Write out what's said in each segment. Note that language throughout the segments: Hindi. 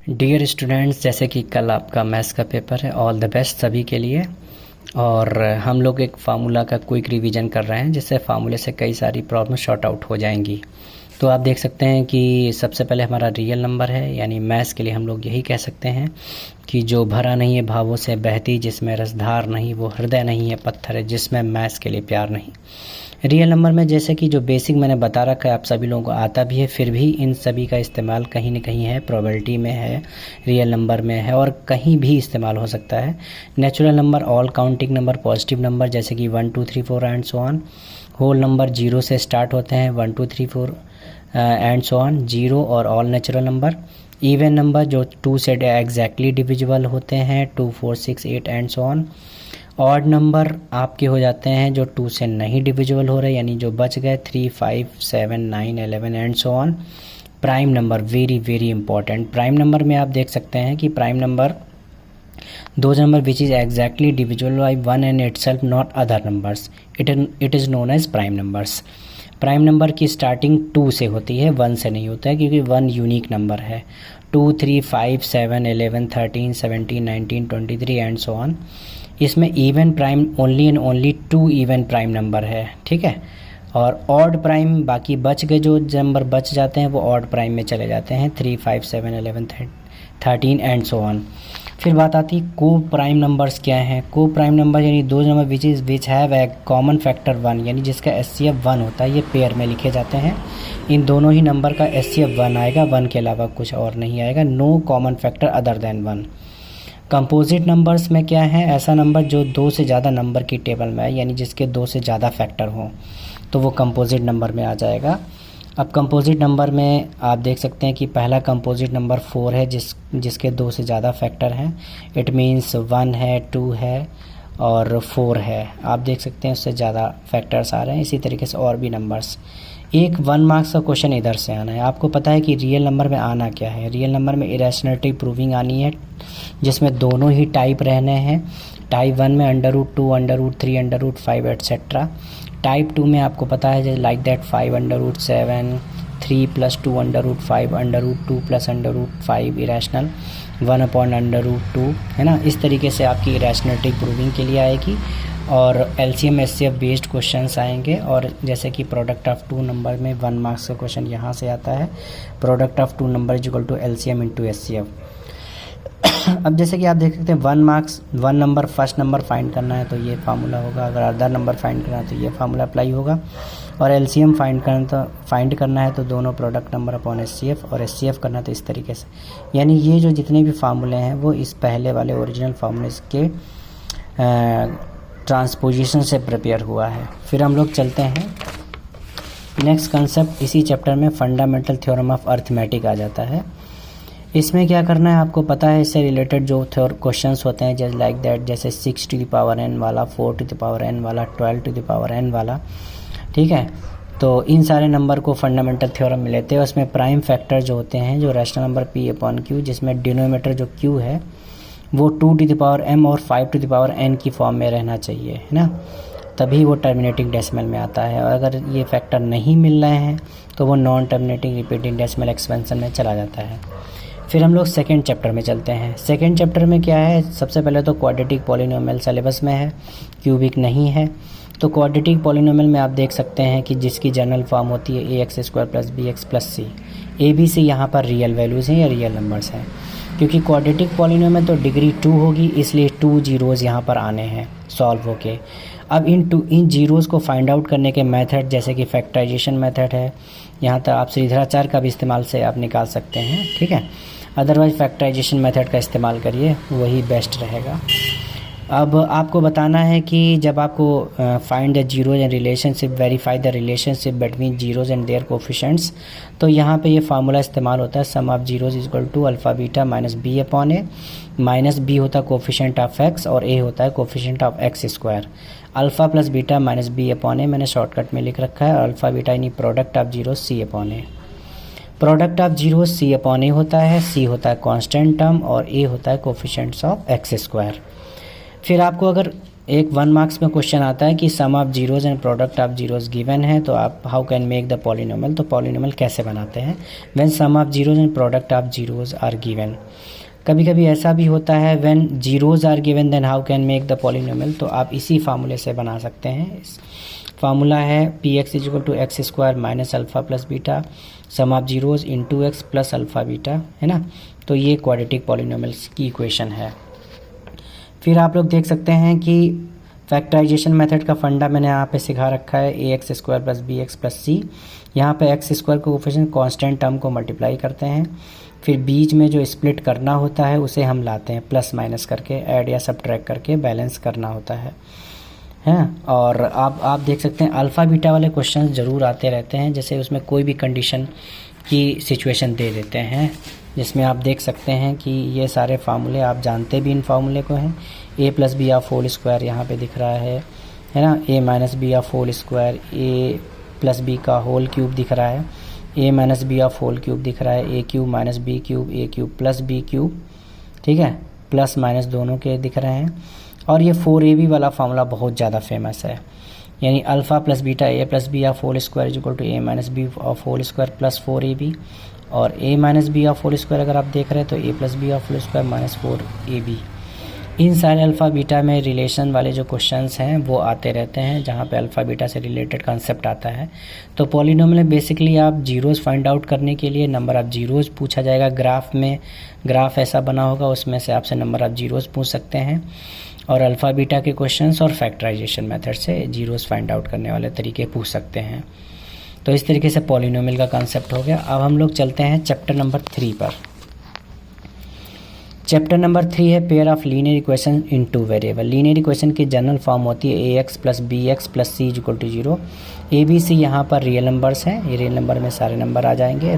डियर स्टूडेंट्स, जैसे कि कल आपका मैथ्स का पेपर है, ऑल द बेस्ट सभी के लिए। और हम लोग एक फार्मूला का क्विक रिवीजन कर रहे हैं, जिससे फार्मूले से कई सारी प्रॉब्लम शॉर्ट आउट हो जाएंगी। तो आप देख सकते हैं कि सबसे पहले हमारा रियल नंबर है, यानी मैथ्स के लिए हम लोग यही कह सकते हैं कि जो भरा नहीं है भावों से बहती, जिसमें रसधार नहीं वो हृदय नहीं है पत्थर है, जिसमें मैथ्स के लिए प्यार नहीं। रियल नंबर में जैसे कि जो बेसिक मैंने बता रखा है, आप सभी लोगों को आता भी है, फिर भी इन सभी का इस्तेमाल कहीं न कहीं है, प्रोबेबिलिटी में है, रियल नंबर में है, और कहीं भी इस्तेमाल हो सकता है। Natural number, all counting number, positive number जैसे कि 1 2 3 4 and so on. Whole number 0 से स्टार्ट होते हैं, 1 2 3 4 एंड सो ऑन, 0 और all natural number. Even number जो 2 से एग्जैक्टली डिविजिबल होते हैं, 2 4 6 8 and so on. Odd number आपके हो जाते हैं जो 2 से नहीं डिविजिबल हो रहे, यानी जो बच गए 3 5 7 9 11 and so on. Prime number very very important. Prime number में आप देख सकते हैं कि prime number those number which is exactly divisible by 1 and itself, not other numbers, it is known as prime numbers। Prime number की स्टार्टिंग 2 से होती है, 1 से नहीं होता है, क्योंकि 1 यूनिक नंबर है। 2 3 5 7 11 13 17 19 23 एंड सो ऑन। इसमें even prime only and only 2 even prime number है, ठीक है। और ऑड प्राइम बाकी बच गए, जो नंबर बच जाते हैं वो ऑड प्राइम में चले जाते हैं, 3 5 7 11 13 एंड सो ऑन। फिर बात आती है को प्राइम नंबर्स क्या हैं। को प्राइम नंबर यानी दो number which have a common factor 1, यानी जिसका एचसीएफ 1 होता है, ये पेयर में लिखे जाते हैं। इन दोनों ही नंबर का एचसीएफ 1 आएगा, 1 के अलावा कुछ और नहीं आएगा। No common factor other than 1। Composite numbers में क्या है, ऐसा नंबर जो 2 से ज़्यादा नंबर की टेबल में है, यानी जिसके 2 से ज़्यादा फैक्टर हो, तो वो कंपोजिट नंबर में आ जाएगा। अब कंपोजिट नंबर में आप देख सकते हैं कि पहला कंपोजिट नंबर 4 है, जिसके 2 से ज़्यादा फैक्टर हैं। इट मीन्स 1 है, 2 है और 4 है। आप देख सकते हैं उससे ज़्यादा फैक्टर्स आ रहे हैं। इसी तरीके से और भी नंबर्स। एक 1 मार्क्स का क्वेश्चन इधर से आना है। आपको पता है कि रियल नंबर में आना क्या है। रियल नंबर में इरेशनलिटी प्रूविंग आनी है, जिसमें दोनों ही टाइप रहने हैं। टाइप 1 में √2 √3 √5 एट्सेट्रा। टाइप 2 में आपको पता है लाइक दैट 5 √7 3 + 2 √5 √2 + √5 इरेशनल 1/√2, है ना। इस तरीके से आपकी इरेशनलिटी प्रूविंग के लिए आएगी। और एलसीएम एचसीएफ बेस्ड क्वेश्चंस आएंगे। और जैसे कि प्रोडक्ट ऑफ 2 नंबर में 1 मार्क्स का क्वेश्चन यहाँ से आता है। Product of 2 number is equal to LCM into HCF. अब जैसे कि आप देख सकते हैं 1 marks 1 number first number find करना है तो ये फार्मूला होगा। अगर अदर नंबर फाइंड करना है तो ये फार्मूला अप्लाई होगा। और एलसीएम फाइंड करना है तो दोनों प्रोडक्ट नंबर अपॉन एचसीएफ, और एचसीएफ करना है तो इस तरीके से। यानी ये जो जितने भी फार्मूले हैं वो इस पहले वाले ओरिजिनल फार्मूले के ट्रांसपोजिशन से प्रिपेयर हुआ है। फिर हम लोग चलते हैं नेक्स्ट कंसेप्ट। इसी चैप्टर में फंडामेंटल थ्योरम ऑफ अर्थमेटिक आ जाता है। इसमें क्या करना है आपको पता है। इससे रिलेटेड जो क्वेश्चंस होते हैं जैसे लाइक दैट, जैसे 6 टू द पावर n वाला, 4 टू द पावर n वाला, 12 टू द पावर n वाला, ठीक है। तो इन सारे नंबर को फंडामेंटल थ्योरम में लेते हैं। उसमें प्राइम फैक्टर जो होते हैं, जो रैशनल नंबर p/q, जिसमें डिनोमिनेटर जो q है वो 2 टू द पावर m और 5 टू द पावर n की फॉर्म में रहना चाहिए, है ना, तभी वो टर्मिनेटिंग डेसिमल में आता है। और अगर ये फैक्टर नहीं मिल रहे हैं तो वो non terminating repeating decimal expansion में चला जाता है। फिर हम लोग सेकेंड चैप्टर में चलते हैं। सेकेंड चैप्टर में क्या है, सबसे पहले तो क्वाड्रेटिक पॉलिनोमियल सिलेबस में है, क्यूबिक नहीं है। तो क्वाड्रेटिक पॉलिनोमियल में आप देख सकते हैं कि जिसकी जनरल फॉर्म होती है ax² + bx + c। a b c यहाँ पर रियल वैल्यूज़ हैं या रियल नंबर्स हैं। क्योंकि क्वाड्रेटिक पॉलिनोमियल तो डिग्री 2 होगी, इसलिए 2 जीरोज़ यहाँ पर आने हैं सॉल्व होके। अब इन जीरोज़ को फाइंड आउट करने के मेथड, जैसे कि फैक्टराइजेशन मेथड है, यहाँ तक आप श्रीधराचार्य का भी इस्तेमाल से आप निकाल सकते हैं, ठीक है। अदरवाइज फैक्टराइजेशन मेथड का इस्तेमाल करिए, वही बेस्ट रहेगा। अब आपको बताना है कि जब आपको find the zeros and relationship, verify the relationship between zeros and their coefficients, तो यहाँ पे ये फार्मूला इस्तेमाल होता है। Sum of zeros is equal to alpha beta minus b/a। Minus b होता है कोफिशिएंट ऑफ x और a होता है coefficient of x²। Alpha plus beta minus b/a मैंने शॉर्टकट में लिख रखा है। और अल्फा बीटा यानी product of zero c/a। Product of zero c/a होता है, c होता है कांस्टेंट टर्म और a होता है कोफिशिएंट्स ऑफ x²। फिर आपको अगर एक 1 मार्क्स में क्वेश्चन आता है कि sum of zeros and product of zeros given है, तो आप how can make the polynomial, तो पॉलिनोमियल कैसे बनाते हैं when sum of zeros and product of zeros are given. कभी कभी ऐसा भी होता है when zeros are given then how can make the polynomial, तो आप इसी फार्मूले से बना सकते हैं। फार्मूला है P X is equal to X square minus alpha plus beta sum of zeroes into X plus alpha beta, है ना। तो ये क्वाड्रेटिक पॉलिनोमियल्स की इक्वेशन है। फिर आप लोग देख सकते हैं कि फैक्टराइजेशन मेथड का फंडा मैंने यहाँ पे सिखा रखा है, a x square plus b x plus c. यहाँ पे एक्स स्क्वायर को कोफिशिएंट कांस्टेंट टर्म को मल्टीप्लाई करते हैं, फिर बीच में जो स्प्लिट करना होता है उसे हम लाते हैं प्लस माइनस करके, ऐड या सब्ट्रैक्ट करके बैलेंस करना होता है। और आप देख सकते हैं अल्फ़ा बीटा वाले क्वेश्चन ज़रूर आते रहते हैं, जैसे उसमें कोई भी कंडीशन की सिचुएशन दे देते हैं, जिसमें आप देख सकते हैं कि ये सारे फार्मूले आप जानते भी इन फार्मूले को हैं। A plus b of whole square यहाँ पे दिख रहा है ना, a minus b of whole square, A plus b का होल क्यूब दिख रहा है, a minus b of whole cube दिख रहा है, a cube minus b cube, a cube plus b cube, ठीक है, प्लस माइनस दोनों के दिख रहे हैं। और ये 4ab वाला फार्मूला बहुत ज़्यादा फेमस है, यानी alpha plus beta a plus b of whole square is equal to a minus b of whole square plus 4ab, और a minus b of whole square अगर आप देख रहे हैं तो a plus b of whole square minus 4ab। इन सारे अल्फ़ा बीटा में रिलेशन वाले जो क्वेश्चंस हैं वो आते रहते हैं, जहाँ पे अल्फ़ा बीटा से रिलेटेड कॉन्सेप्ट आता है। तो पॉलिनोमियल बेसिकली आप जीरोज़ फाइंड आउट करने के लिए नंबर ऑफ़ जीरोज़ पूछा जाएगा, ग्राफ में ग्राफ ऐसा बना होगा उसमें से आपसे नंबर ऑफ़ जीरोज़ पूछ सकते हैं, और अल्फ़ा बीटा के क्वेश्चंस और फैक्टराइजेशन मेथड से जीरोज़ फाइंड आउट करने वाले तरीके पूछ सकते हैं। तो इस तरीके से पॉलिनोमियल का कॉन्सेप्ट हो गया। अब हम लोग चलते हैं चैप्टर नंबर 3 पर। चैप्टर नंबर 3 है pair of linear equation in two variable. Linear equation की जनरल फॉर्म होती है a x plus b x plus c equal to 0। A b c यहाँ पर रियल नंबर्स हैं, ये रियल नंबर में सारे नंबर आ जाएंगे,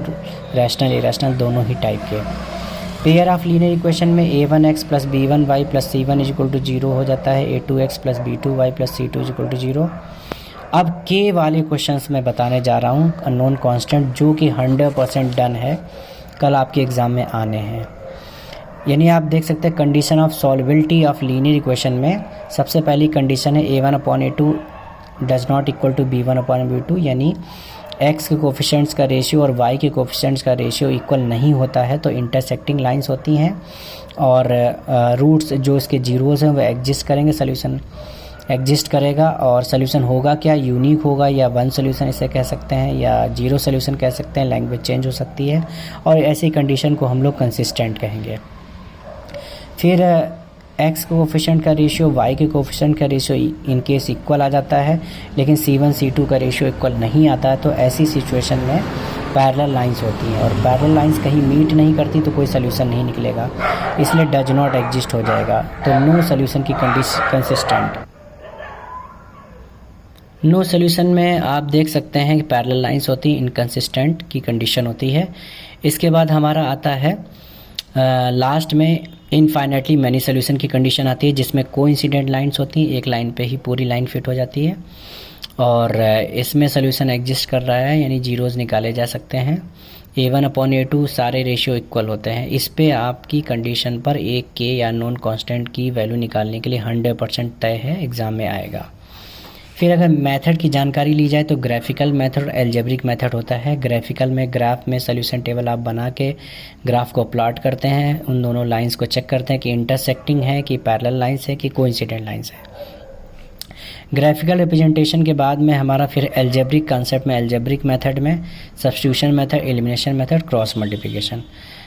रैशनल इरेशनल दोनों ही टाइप के। पेयर ऑफ लीनियर इक्वेशन में a1x plus b1y plus c1 is equal to 0 हो जाता है, a2x plus b2y plus c2 is equal to 0। अब के वाले क्वेश्चंस मैं बताने जा रहा हूँ अननोन कांस्टेंट, जो कि 100% डन है, कल आपके एग्ज़ाम में आने हैं। यानी आप देख सकते हैं condition of solvability of linear equation में सबसे पहली कंडीशन है a1/a2 does not equal to b1/b2, यानी x के कोफिशिएंट्स का रेशियो और y के कोफिशिएंट्स का रेशियो इक्वल नहीं होता है, तो इंटरसेक्टिंग लाइंस होती हैं और रूट्स जो इसके जीरोज़ हैं वो एग्जिस्ट करेंगे, सोल्यूशन एग्जिस्ट करेगा। और सोल्यूशन होगा क्या, यूनिक होगा या वन सोल्यूशन इसे कह सकते हैं या जीरो सोल्यूशन कह सकते हैं, लैंग्वेज चेंज हो सकती है, और ऐसी कंडीशन को हम लोग कंसिस्टेंट कहेंगे। फिर x के कोफिशिएंट का रेशियो y के कोफिशिएंट का रेशियो इन केस इक्वल आ जाता है, लेकिन c1 c2 का रेशियो इक्वल नहीं आता है, तो ऐसी सिचुएशन में पैरेलल लाइंस होती हैं, और पैरेलल लाइंस कहीं मीट नहीं करती तो कोई सोल्यूशन नहीं निकलेगा, इसलिए डज नॉट एग्जिस्ट हो जाएगा। तो नो सोल्यूशन की कंडीशन कंसिस्टेंट। नो सोल्यूशन में आप देख सकते हैं कि पैरेलल लाइंस होती हैं, इनकंसिस्टेंट की कंडीशन होती है। इसके बाद हमारा आता है लास्ट में इनफाइनाइटली मैनी सोल्यूशन की कंडीशन आती है, जिसमें कोइंसिडेंट लाइंस होती हैं, एक लाइन पे ही पूरी लाइन फिट हो जाती है, और इसमें सोल्यूशन एग्जिस्ट कर रहा है, यानी जीरोज़ निकाले जा सकते हैं। a1/a2 सारे रेशियो इक्वल होते हैं। इस पे आपकी कंडीशन पर एक के या नॉन कांस्टेंट की वैल्यू निकालने के लिए 100% तय है, एग्ज़ाम में आएगा। फिर अगर मेथड की जानकारी ली जाए तो ग्राफिकल मेथड और एल्जेब्रिक मेथड होता है। ग्राफिकल में ग्राफ में सोल्यूशन टेबल आप बना के ग्राफ को प्लॉट करते हैं, उन दोनों लाइंस को चेक करते हैं कि इंटरसेक्टिंग है, कि पैरेलल लाइंस है, कि कोइंसिडेंट लाइंस है। ग्राफिकल रिप्रेजेंटेशन के बाद में हमारा फिर एल्जेब्रिक कॉन्सेप्ट में एल्जेब्रिक मेथड में substitution method, elimination method, cross multiplication.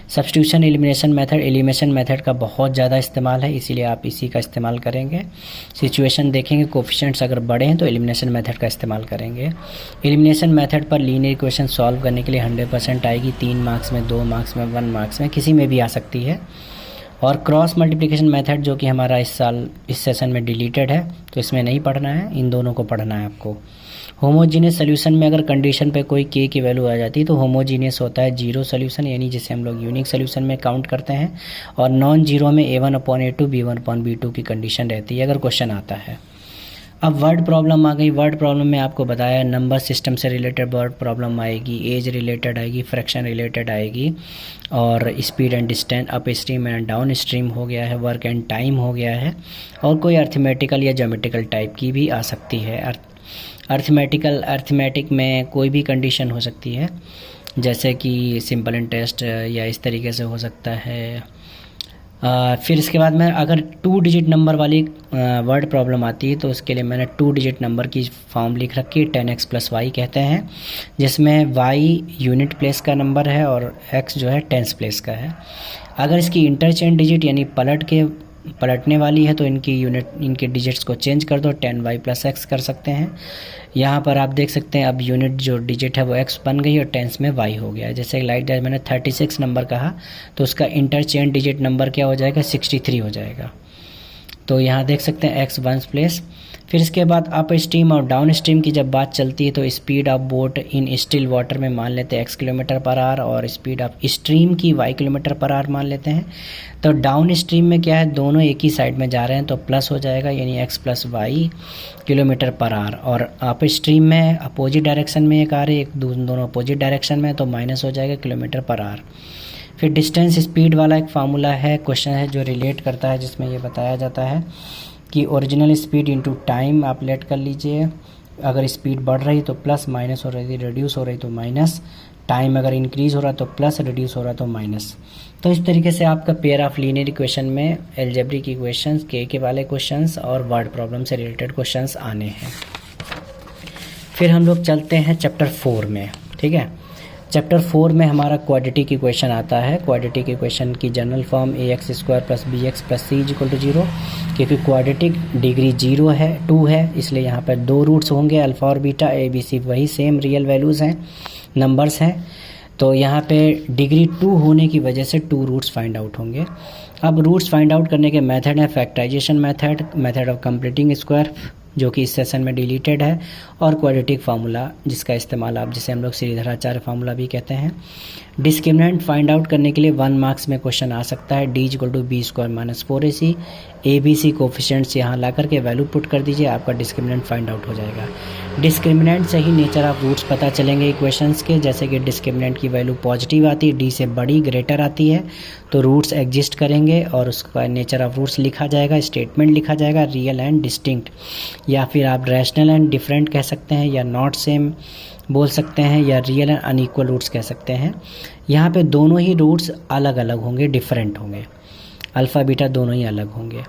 Substitution elimination method का बहुत ज़्यादा इस्तेमाल है, इसीलिए आप इसी का इस्तेमाल करेंगे। सिचुएशन देखेंगे, कोफिशिएंट्स अगर बड़े हैं तो एलिमिनेशन मेथड का इस्तेमाल करेंगे। एलिमिनेशन मेथड पर लीनियर इक्वेशन सॉल्व करने के लिए 100% आएगी, 3 मार्क्स में, 2 मार्क्स में, 1 मार्क्स में, किसी में भी आ सकती है। और क्रॉस मल्टीप्लिकेशन मेथड जो कि हमारा इस साल इस सेशन में डिलीटेड है, तो इसमें नहीं पढ़ना है, इन दोनों को पढ़ना है आपको। होमोजीनियस सोल्यूशन में अगर कंडीशन पे कोई के की वैल्यू आ जाती है तो होमोजीनियस होता है जीरो सोल्यूशन, यानी जिसे हम लोग यूनिक सोल्यूशन में काउंट करते हैं, और नॉन जीरो में a1/a2 b1/b2 की कंडीशन रहती है अगर क्वेश्चन आता है। अब वर्ड प्रॉब्लम आ गई। वर्ड प्रॉब्लम में आपको बताया नंबर सिस्टम से रिलेटेड वर्ड प्रॉब्लम आएगी, एज रिलेटेड आएगी, फ्रैक्शन रिलेटेड आएगी, और speed and distance, up stream and down stream हो गया है, वर्क एंड टाइम हो गया है, और कोई अर्थमेटिकल या ज्योमेट्रिकल टाइप की भी आ सकती है। अर्थमेटिक में कोई भी कंडीशन हो सकती है, जैसे कि सिंपल इंटरेस्ट या इस तरीके से हो सकता है। फिर इसके बाद में अगर 2 डिजिट नंबर वाली वर्ड प्रॉब्लम आती है तो उसके लिए मैंने 2 डिजिट नंबर की फॉर्म लिख रखी है, 10x + y कहते हैं, जिसमें y यूनिट प्लेस का नंबर है और x जो है टेंस प्लेस का है। अगर इसकी इंटरचेंज डिजिट यानी पलटने वाली है तो इनके डिजिट्स को चेंज कर दो, 10y + x कर सकते हैं। यहाँ पर आप देख सकते हैं अब यूनिट जो डिजिट है वो x बन गई और टेंस में y हो गया है। जैसे लाइक दैट मैंने 36 नंबर कहा तो उसका इंटरचेंज डिजिट नंबर क्या हो जाएगा, 63 हो जाएगा। तो यहाँ देख सकते हैं x 1 प्लेस। फिर इसके बाद अप स्ट्रीम और डाउन स्ट्रीम की जब बात चलती है तो speed of boat in still water में मान लेते हैं x km/h और स्पीड ऑफ स्ट्रीम की y km/h मान लेते हैं। तो डाउन स्ट्रीम में क्या है, दोनों एक ही साइड में जा रहे हैं तो प्लस हो जाएगा, यानी x + y km/h। और अप स्ट्रीम में अपोजिट डायरेक्शन में एक आ रही है, दोनों अपोजिट डायरेक्शन में, तो माइनस हो जाएगा km/h। फिर डिस्टेंस स्पीड वाला एक फार्मूला है, क्वेश्चन है जो रिलेट करता है, जिसमें ये बताया जाता है कि ओरिजिनल स्पीड इनटू टाइम आप लेट कर लीजिए। अगर स्पीड बढ़ रही तो प्लस, माइनस हो रही, रिड्यूस हो रही तो माइनस, टाइम अगर इंक्रीज़ हो रहा तो प्लस, रिड्यूस हो रहा तो माइनस। तो इस तरीके से आपका पेयर ऑफ लीनियर इक्वेशन में एल्जेब्रिक इक्वेशंस, के वाले क्वेश्चंस और वर्ड प्रॉब्लम से रिलेटेड क्वेश्चंस आने हैं। फिर हम लोग चलते हैं चैप्टर 4 में, ठीक है। चैप्टर 4 में हमारा क्वाड्रेटिक इक्वेशन आता है। क्वाड्रेटिक इक्वेशन की general form ax² + bx + c = 0, क्योंकि क्वाड्रेटिक डिग्री 2 है, इसलिए यहाँ पर 2 रूट्स होंगे, अल्फ़ा और बीटा, a b c वही सेम रियल वैल्यूज़ हैं, नंबर्स हैं। तो यहाँ पे डिग्री 2 होने की वजह से 2 रूट्स फाइंड आउट होंगे। अब रूट्स फाइंड आउट करने के मेथड है factorisation method of completing square, जो कि इस सेशन में डिलीटेड है, और क्वाड्रेटिक फार्मूला, जिसका इस्तेमाल आप जिसे हम लोग श्रीधराचार्य फार्मूला भी कहते हैं। डिस्क्रिमिनेंट फाइंड आउट करने के लिए 1 मार्क्स में क्वेश्चन आ सकता है, d = b² - 4ac, abc coefficients यहाँ ला करके वैल्यू पुट कर दीजिए, आपका डिस्क्रिमिनेंट फाइंड आउट हो जाएगा। डिस्क्रिमिनेंट से ही नेचर ऑफ रूट्स पता चलेंगे इक्वेशंस के, जैसे कि डिस्क्रिमिनेंट की वैल्यू पॉजिटिव आती है, d से बड़ी ग्रेटर आती है तो रूट्स एग्जिस्ट करेंगे और उसका नेचर ऑफ रूट्स लिखा जाएगा, स्टेटमेंट लिखा जाएगा, रियल एंड डिस्टिंक्ट, या फिर आप रैशनल एंड डिफरेंट कह सकते हैं, या नॉट सेम बोल सकते हैं, या रियल एंड अनइक्वल रूट्स कह सकते हैं। यहाँ पे दोनों ही रूट्स अलग अलग होंगे, डिफरेंट होंगे, अल्फ़ा बीटा दोनों ही अलग होंगे।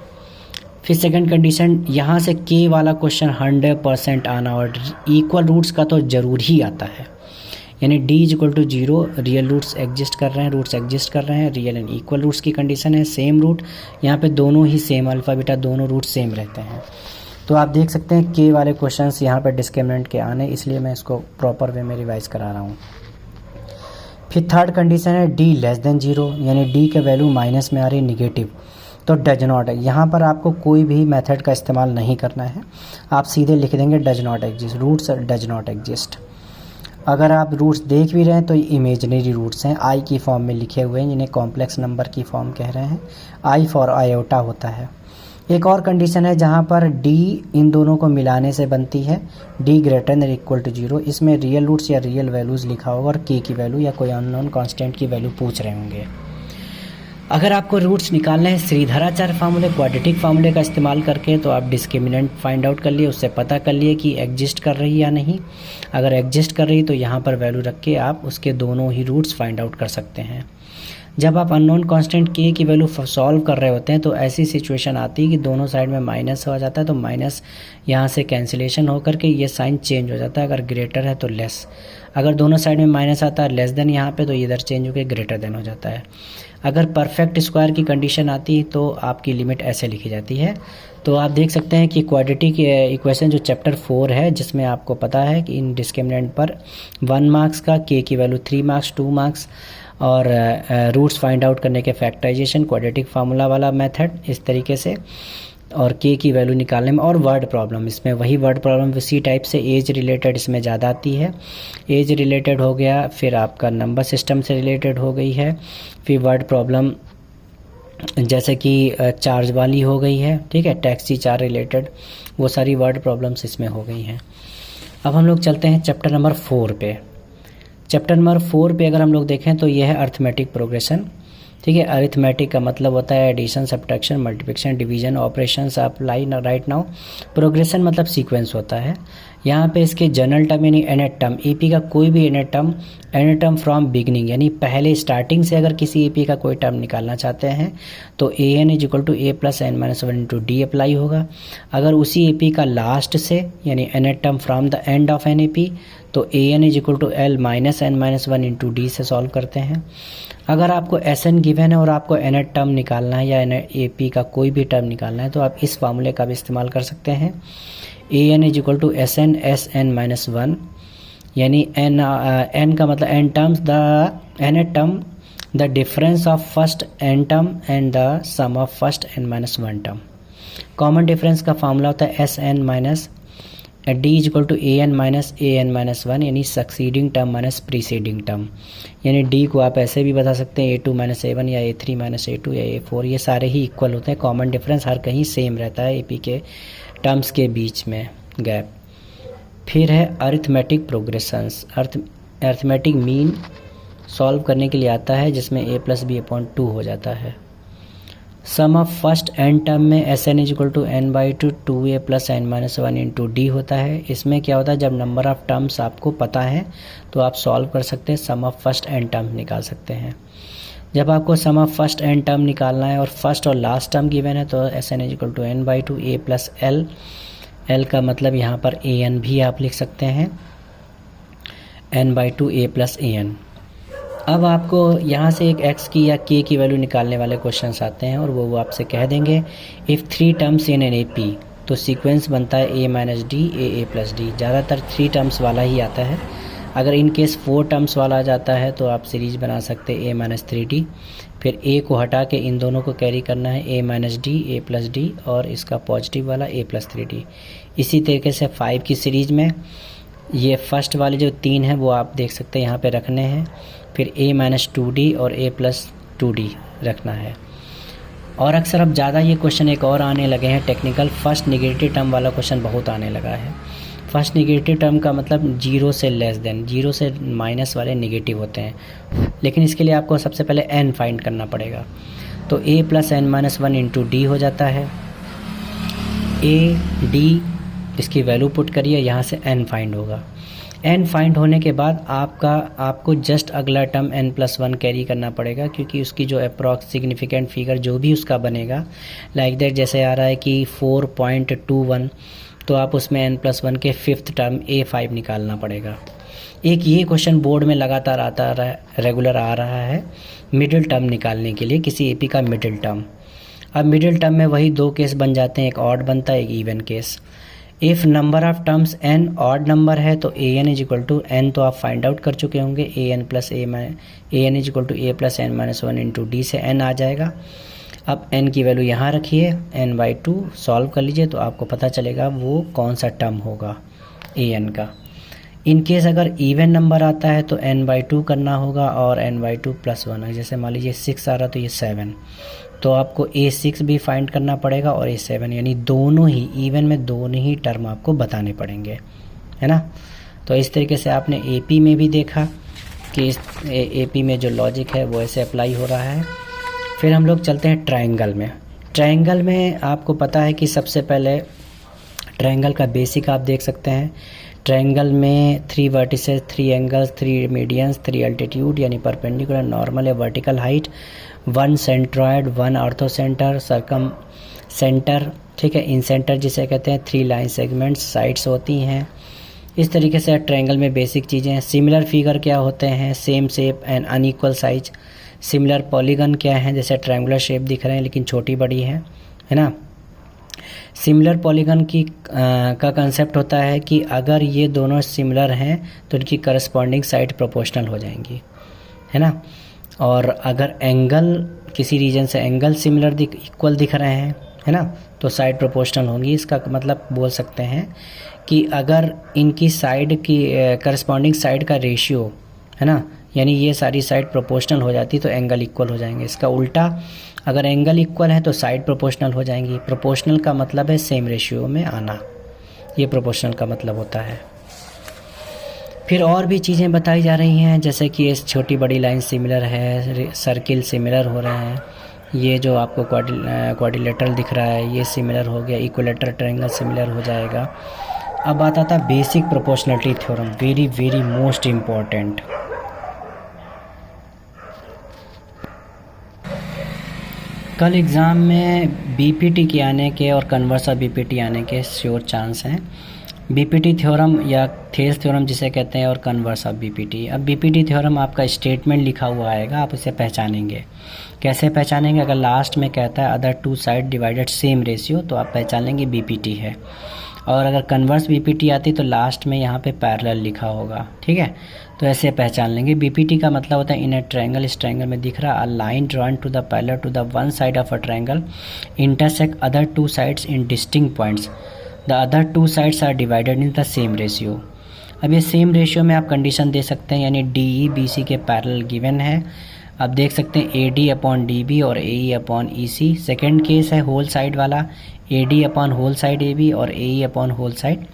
फिर सेकंड कंडीशन, यहाँ से के वाला क्वेश्चन 100% आना, और इक्वल रूट्स का तो ज़रूर ही आता है, यानी d = 0, रियल रूट्स एग्जिस्ट कर रहे हैं, रियल एंड इक्वल रूट्स की कंडीशन है, सेम रूट, यहाँ पे दोनों ही सेम, अल्फ़ा बीटा दोनों रूट सेम रहते हैं। तो आप देख सकते हैं के वाले क्वेश्चंस यहाँ पर डिस्क्रिमिनेंट के आने, इसलिए मैं इसको प्रॉपर वे में रिवाइज करा रहा हूँ। फिर थर्ड कंडीशन है d < 0, यानी d के वैल्यू माइनस में आ रही है, निगेटिव, तो डज नॉट है। यहाँ पर आपको कोई भी मेथड का इस्तेमाल नहीं करना है, आप सीधे लिख देंगे does not exist, roots does not exist. अगर आप रूट्स देख भी रहे हैं तो इमेजिनरी रूट्स हैं, आई की फॉर्म में लिखे हुए हैं, जिन्हें कॉम्प्लेक्स नंबर की फॉर्म कह रहे हैं, आई फॉर आयोटा होता है। एक और कंडीशन है जहाँ पर d इन दोनों को मिलाने से बनती है, d > 0, इसमें रियल रूट्स या रियल वैल्यूज़ लिखा होगा और k की वैल्यू या कोई अननोन कांस्टेंट की वैल्यू पूछ रहे होंगे। अगर आपको रूट्स निकालने हैं श्रीधराचार्य फार्मूले, क्वाड्रेटिक फार्मूले का इस्तेमाल करके, तो आप डिस्क्रिमिनेंट फाइंड आउट कर लिए, उससे पता कर लिए कि एग्जिस्ट कर रही या नहीं। अगर एग्जिस्ट कर रही तो यहाँ पर वैल्यू रख के आप उसके दोनों ही रूट्स फाइंड आउट कर सकते हैं। जब आप अननोन कांस्टेंट के की वैल्यू सॉल्व कर रहे होते हैं तो ऐसी सिचुएशन आती है कि दोनों साइड में माइनस हो जाता है, तो माइनस यहाँ से कैंसिलेशन होकर के ये साइन चेंज हो जाता है, अगर ग्रेटर है तो लेस, अगर दोनों साइड में माइनस आता है लेस देन यहाँ पे, तो इधर चेंज होकर ग्रेटर देन हो जाता है। अगर परफेक्ट स्क्वायर की कंडीशन आती है तो आपकी लिमिट ऐसे लिखी जाती है। तो आप देख सकते हैं कि क्वाड्रेटिक इक्वेशन जो चैप्टर 4 है, जिसमें आपको पता है कि इन डिस्क्रिमिनेंट पर 1 मार्क्स का, के की वैल्यू 3 मार्क्स 2 मार्क्स, और रूट्स फाइंड आउट करने के फैक्टराइजेशन, क्वाड्रेटिक फार्मूला वाला मेथड इस तरीके से, और के की वैल्यू निकालने में, और वर्ड प्रॉब्लम, इसमें वही वर्ड प्रॉब्लम उसी टाइप से एज रिलेटेड इसमें ज़्यादा आती है, एज रिलेटेड हो गया, फिर आपका नंबर सिस्टम से रिलेटेड हो गई है, फिर वर्ड प्रॉब्लम जैसे कि चार्ज वाली हो गई है, ठीक है, टैक्सी चार्ज रिलेटेड, वो सारी वर्ड प्रॉब्लम्स इसमें हो गई हैं। अब हम लोग चलते हैं चैप्टर नंबर 4 पे। चैप्टर नंबर 4 पे अगर हम लोग देखें तो यह है अरिथमेटिक प्रोग्रेशन, ठीक है। अरिथमेटिक का मतलब होता है addition, subtraction, multiplication, division operations apply right now. Progression मतलब सीक्वेंस होता है। यहाँ पे इसके जनरल टर्म यानी एनेट टर्म, एपी का कोई भी एनेट टर्म फ्रॉम बिगनिंग यानी पहले स्टार्टिंग से अगर किसी एपी का कोई टर्म निकालना चाहते हैं तो a n is equal to A plus N minus one into d apply होगा। अगर उसी एपी का लास्ट से यानी nth term from the end of an AP तो a n is equal to l minus n minus one into d से सॉल्व करते हैं। अगर आपको एस एन गिवन है और आपको एनेट टर्म निकालना है या ए पी का कोई भी टर्म निकालना है तो आप इस फार्मूले का भी इस्तेमाल कर सकते हैं। A n is equal to s n minus one यानी एन का मतलब n terms the nth term the difference of first N term and the sum of first n minus one term. Common difference का फार्मूला होता है s n minus d is equal to a n minus one यानी succeeding term minus preceding term. यानी डी को आप ऐसे भी बता सकते हैं ए टू माइनस ए वन या ए थ्री माइनस ए टू या ए फोर, ये सारे ही इक्वल होते हैं। कॉमन डिफरेंस हर कहीं सेम रहता है एपी के टर्म्स के बीच में गैप। फिर है arithmetic progressions. Arithmetic mean solve करने के लिए आता है जिसमें A plus B upon two हो जाता है। Sum of first N term में S N is equal to N by two A plus N minus one into D होता है। इसमें क्या होता है जब नंबर ऑफ टर्म्स आपको पता है तो आप सॉल्व कर सकते हैं, सम ऑफ फर्स्ट एन टर्म निकाल सकते हैं। जब आपको सम ऑफ फर्स्ट एन टर्म निकालना है और फर्स्ट और लास्ट टर्म गिवन है तो S N is equal to N by two A plus L, L का मतलब यहाँ पर ए एन भी आप लिख सकते हैं, N by two A plus A N. अब आपको यहाँ से एक x की या k की वैल्यू निकालने वाले क्वेश्चंस आते हैं और वो आपसे कह देंगे if three terms in an A P तो सीक्वेंस बनता है a minus D A plus D. ज़्यादातर थ्री टर्म्स वाला ही आता है। अगर इन केस फोर टर्म्स वाला आ जाता है तो आप सीरीज बना सकते हैं a माइनस थ्री डी, फिर a को हटा के इन दोनों को कैरी करना है a minus D A plus D और इसका पॉजिटिव वाला a प्लस थ्री डी। इसी तरीके से 5 की सीरीज में ये फर्स्ट वाले जो 3 हैं वो आप देख सकते हैं यहाँ पे रखने हैं, फिर a माइनस टू डी और a प्लस टू डी रखना है। और अक्सर अब ज़्यादा ये क्वेश्चन एक और आने लगे हैं टेक्निकल, फर्स्ट निगेटिव टर्म वाला क्वेश्चन बहुत आने लगा है। फर्स्ट निगेटिव टर्म का मतलब जीरो से लेस देन, जीरो से माइनस वाले निगेटिव होते हैं, लेकिन इसके लिए आपको सबसे पहले n फाइंड करना पड़ेगा। तो a plus N minus one into D हो जाता है। a डी इसकी वैल्यू पुट करिए, यहाँ से n फाइंड होगा। n फाइंड होने के बाद आपको जस्ट अगला term n plus one carry करना पड़ेगा, क्योंकि उसकी जो अप्रॉक्स सिग्निफिकेंट फिगर जो भी उसका बनेगा लाइक दैट, जैसे आ रहा है कि 4.21 तो आप उसमें n प्लस वन के फिफ्थ टर्म a5 निकालना पड़ेगा। एक ये क्वेश्चन बोर्ड में लगातार आता रहा, रेगुलर आ रहा है मिडिल टर्म निकालने के लिए, किसी एपी का मिडिल टर्म। अब मिडिल टर्म में वही दो केस बन जाते हैं, एक ऑड बनता है एक even case. If number of terms n odd number है तो a n is equal to n तो आप फाइंड आउट कर चुके होंगे, a n plus A n is equal to A plus N minus one into d से n आ जाएगा। अब n की वैल्यू यहाँ रखिए, n बाई टू सॉल्व कर लीजिए तो आपको पता चलेगा वो कौन सा टर्म होगा ए एन का। इन केस अगर इवन नंबर आता है तो n बाई टू करना होगा और n by two plus one है। जैसे मान लीजिए 6 आ रहा तो ये 7, तो आपको a6 भी फाइंड करना पड़ेगा और a7, यानी दोनों ही इवन में दोनों ही टर्म आपको बताने पड़ेंगे, है ना। तो इस तरीके से आपने एपी में भी देखा कि इस एपी में जो लॉजिक है वो ऐसे अप्लाई हो रहा है। फिर हम लोग चलते हैं ट्रायंगल में। ट्रायंगल में आपको पता है कि सबसे पहले ट्रायंगल का बेसिक आप देख सकते हैं। ट्रायंगल में 3 वर्टिसेस, 3 एंगल्स, 3 मीडियंस, 3 अल्टीट्यूड यानी परपेंडिकुलर, नॉर्मल या vertical height, 1 centroid, 1 ortho centre, circum centre, ठीक है, इन सेंटर जिसे कहते हैं, 3 लाइन सेगमेंट्स, साइड्स होती हैं। इस तरीके से ट्रायंगल में बेसिक चीज़ें हैं। सिमिलर फिगर क्या होते हैं, same shape and unequal size. Similar polygon क्या है, जैसे ट्रायंगुलर शेप दिख रहे हैं लेकिन छोटी बड़ी है ना। सिमिलर पॉलीगन की का कंसेप्ट होता है कि अगर ये दोनों सिमिलर हैं तो इनकी करस्पॉन्डिंग साइड प्रोपोर्शनल हो जाएंगी, है ना। और अगर एंगल किसी रीजन से एंगल सिमिलर इक्वल दिख रहे हैं, है ना, तो साइड प्रोपोर्शनल होंगी। इसका मतलब बोल सकते हैं कि अगर इनकी साइड की करस्पॉन्डिंग साइड का रेशियो, है ना, यानी ये सारी साइड प्रोपोर्शनल हो जाती तो एंगल इक्वल हो जाएंगे। इसका उल्टा, अगर एंगल इक्वल है तो साइड प्रोपोर्शनल हो जाएंगी। प्रोपोर्शनल का मतलब है सेम रेशियो में आना, ये प्रोपोर्शनल का मतलब होता है। फिर और भी चीज़ें बताई जा रही हैं, जैसे कि इस छोटी बड़ी लाइन सिमिलर है, सर्किल सिमिलर हो रहे हैं, ये जो आपको क्वाड्रिलेटरल दिख रहा है ये सिमिलर हो गया, इक्विलेटरल ट्रायंगल सिमिलर हो जाएगा। अब आता था basic proportionality theorem, very very most important. कल एग्ज़ाम में बीपीटी के आने के और कन्वर्स ऑफ बीपीटी आने के श्योर चांस हैं। बीपीटी थ्योरम या थेल्स थ्योरम जिसे कहते हैं, और कन्वर्स ऑफ बीपीटी। अब बीपीटी थ्योरम आपका स्टेटमेंट लिखा हुआ आएगा, आप उसे पहचानेंगे। कैसे पहचानेंगे? अगर लास्ट में कहता है other two side divided same ratio तो आप पहचान लेंगे बीपीटी है। और अगर कन्वर्स बीपीटी आती तो लास्ट में यहाँ पे पैरेलल लिखा होगा, ठीक है, तो ऐसे पहचान लेंगे। बीपीटी का मतलब होता है इन अ ट्रायंगल, इस ट्रायंगल में दिख रहा a line drawn to the parallel to the one side of a triangle intersect other two sides in distinct points, the other two sides are divided in the same ratio. अब ये सेम रेशियो में आप कंडीशन दे सकते हैं, यानी डी ई बी सी के पैरेलल गिवन है। अब देख सकते हैं a d upon d b और a e upon e c. Second case है होल साइड वाला, a d upon whole side a b और a e upon whole side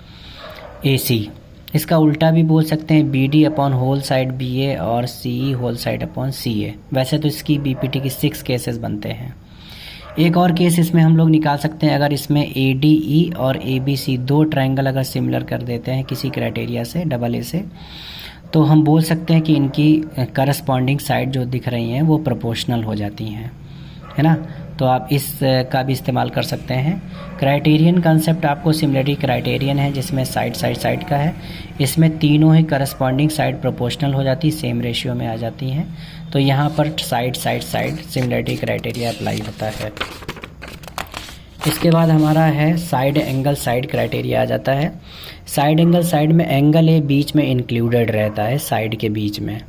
a c. इसका उल्टा भी बोल सकते हैं, b d upon whole side b a और c e whole side upon c a. वैसे तो इसकी बी पी टी की 6 केसेस बनते हैं। एक और केस इसमें हम लोग निकाल सकते हैं, अगर इसमें ए डी ई और ए बी सी दो ट्रायंगल अगर सिमिलर कर देते हैं किसी क्राइटेरिया से, डबल ए से, तो हम बोल सकते हैं कि इनकी करस्पॉन्डिंग साइड जो दिख रही हैं वो प्रोपोर्शनल हो जाती हैं, है ना। तो आप इस का भी इस्तेमाल कर सकते हैं। क्राइटेरियन कंसेप्ट आपको सिमिलरिटी क्राइटेरियन है जिसमें साइड साइड साइड का है, इसमें तीनों ही करस्पॉन्डिंग साइड प्रोपोर्शनल हो जाती, सेम रेशियो में आ जाती हैं। तो यहाँ पर side side side similarity criteria apply होता है। इसके बाद हमारा है साइड एंगल साइड क्राइटेरिया आ जाता है। साइड एंगल साइड में एंगल ए बीच में इंक्लूडेड रहता है, साइड के बीच में।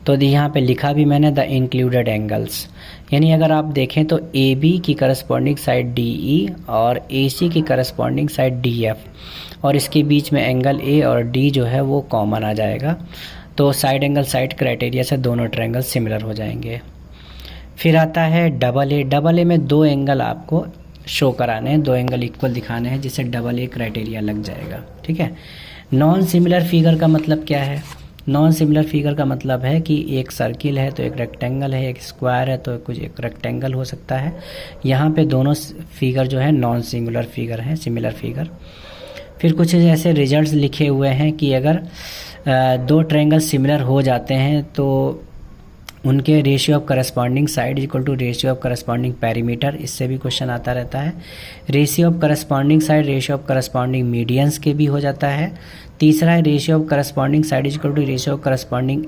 तो यहाँ पे लिखा भी मैंने द इंक्लूडेड एंगल्स, यानी अगर आप देखें तो ए बी की करस्पॉन्डिंग साइड डी ई और ए सी की करस्पॉन्डिंग साइड डी एफ, और इसके बीच में एंगल ए और डी जो है वो कॉमन आ जाएगा। तो साइड एंगल साइड क्राइटेरिया से दोनों ट्रायंगल सिमिलर हो जाएंगे। फिर आता है डबल ए। डबल ए में दो एंगल आपको शो कराने हैं, दो एंगल इक्वल दिखाने हैं, जिससे डबल ए क्राइटेरिया लग जाएगा, ठीक है। नॉन सिमिलर फिगर का मतलब क्या है? नॉन सिमिलर फिगर का मतलब है कि एक सर्किल है तो एक रेक्टेंगल है, एक स्क्वायर है तो कुछ एक रेक्टेंगल हो सकता है। यहाँ पे दोनों फिगर जो है नॉन सिमिलर फिगर हैं, सिमिलर फिगर। फिर कुछ ऐसे रिजल्ट्स लिखे हुए हैं कि अगर दो ट्रायंगल सिमिलर हो जाते हैं तो उनके ratio of corresponding side equal to ratio of corresponding perimeter, इससे भी क्वेश्चन आता रहता है। Ratio of corresponding side ratio of corresponding medians के भी हो जाता है। तीसरा है ratio of corresponding side equal to ratio of corresponding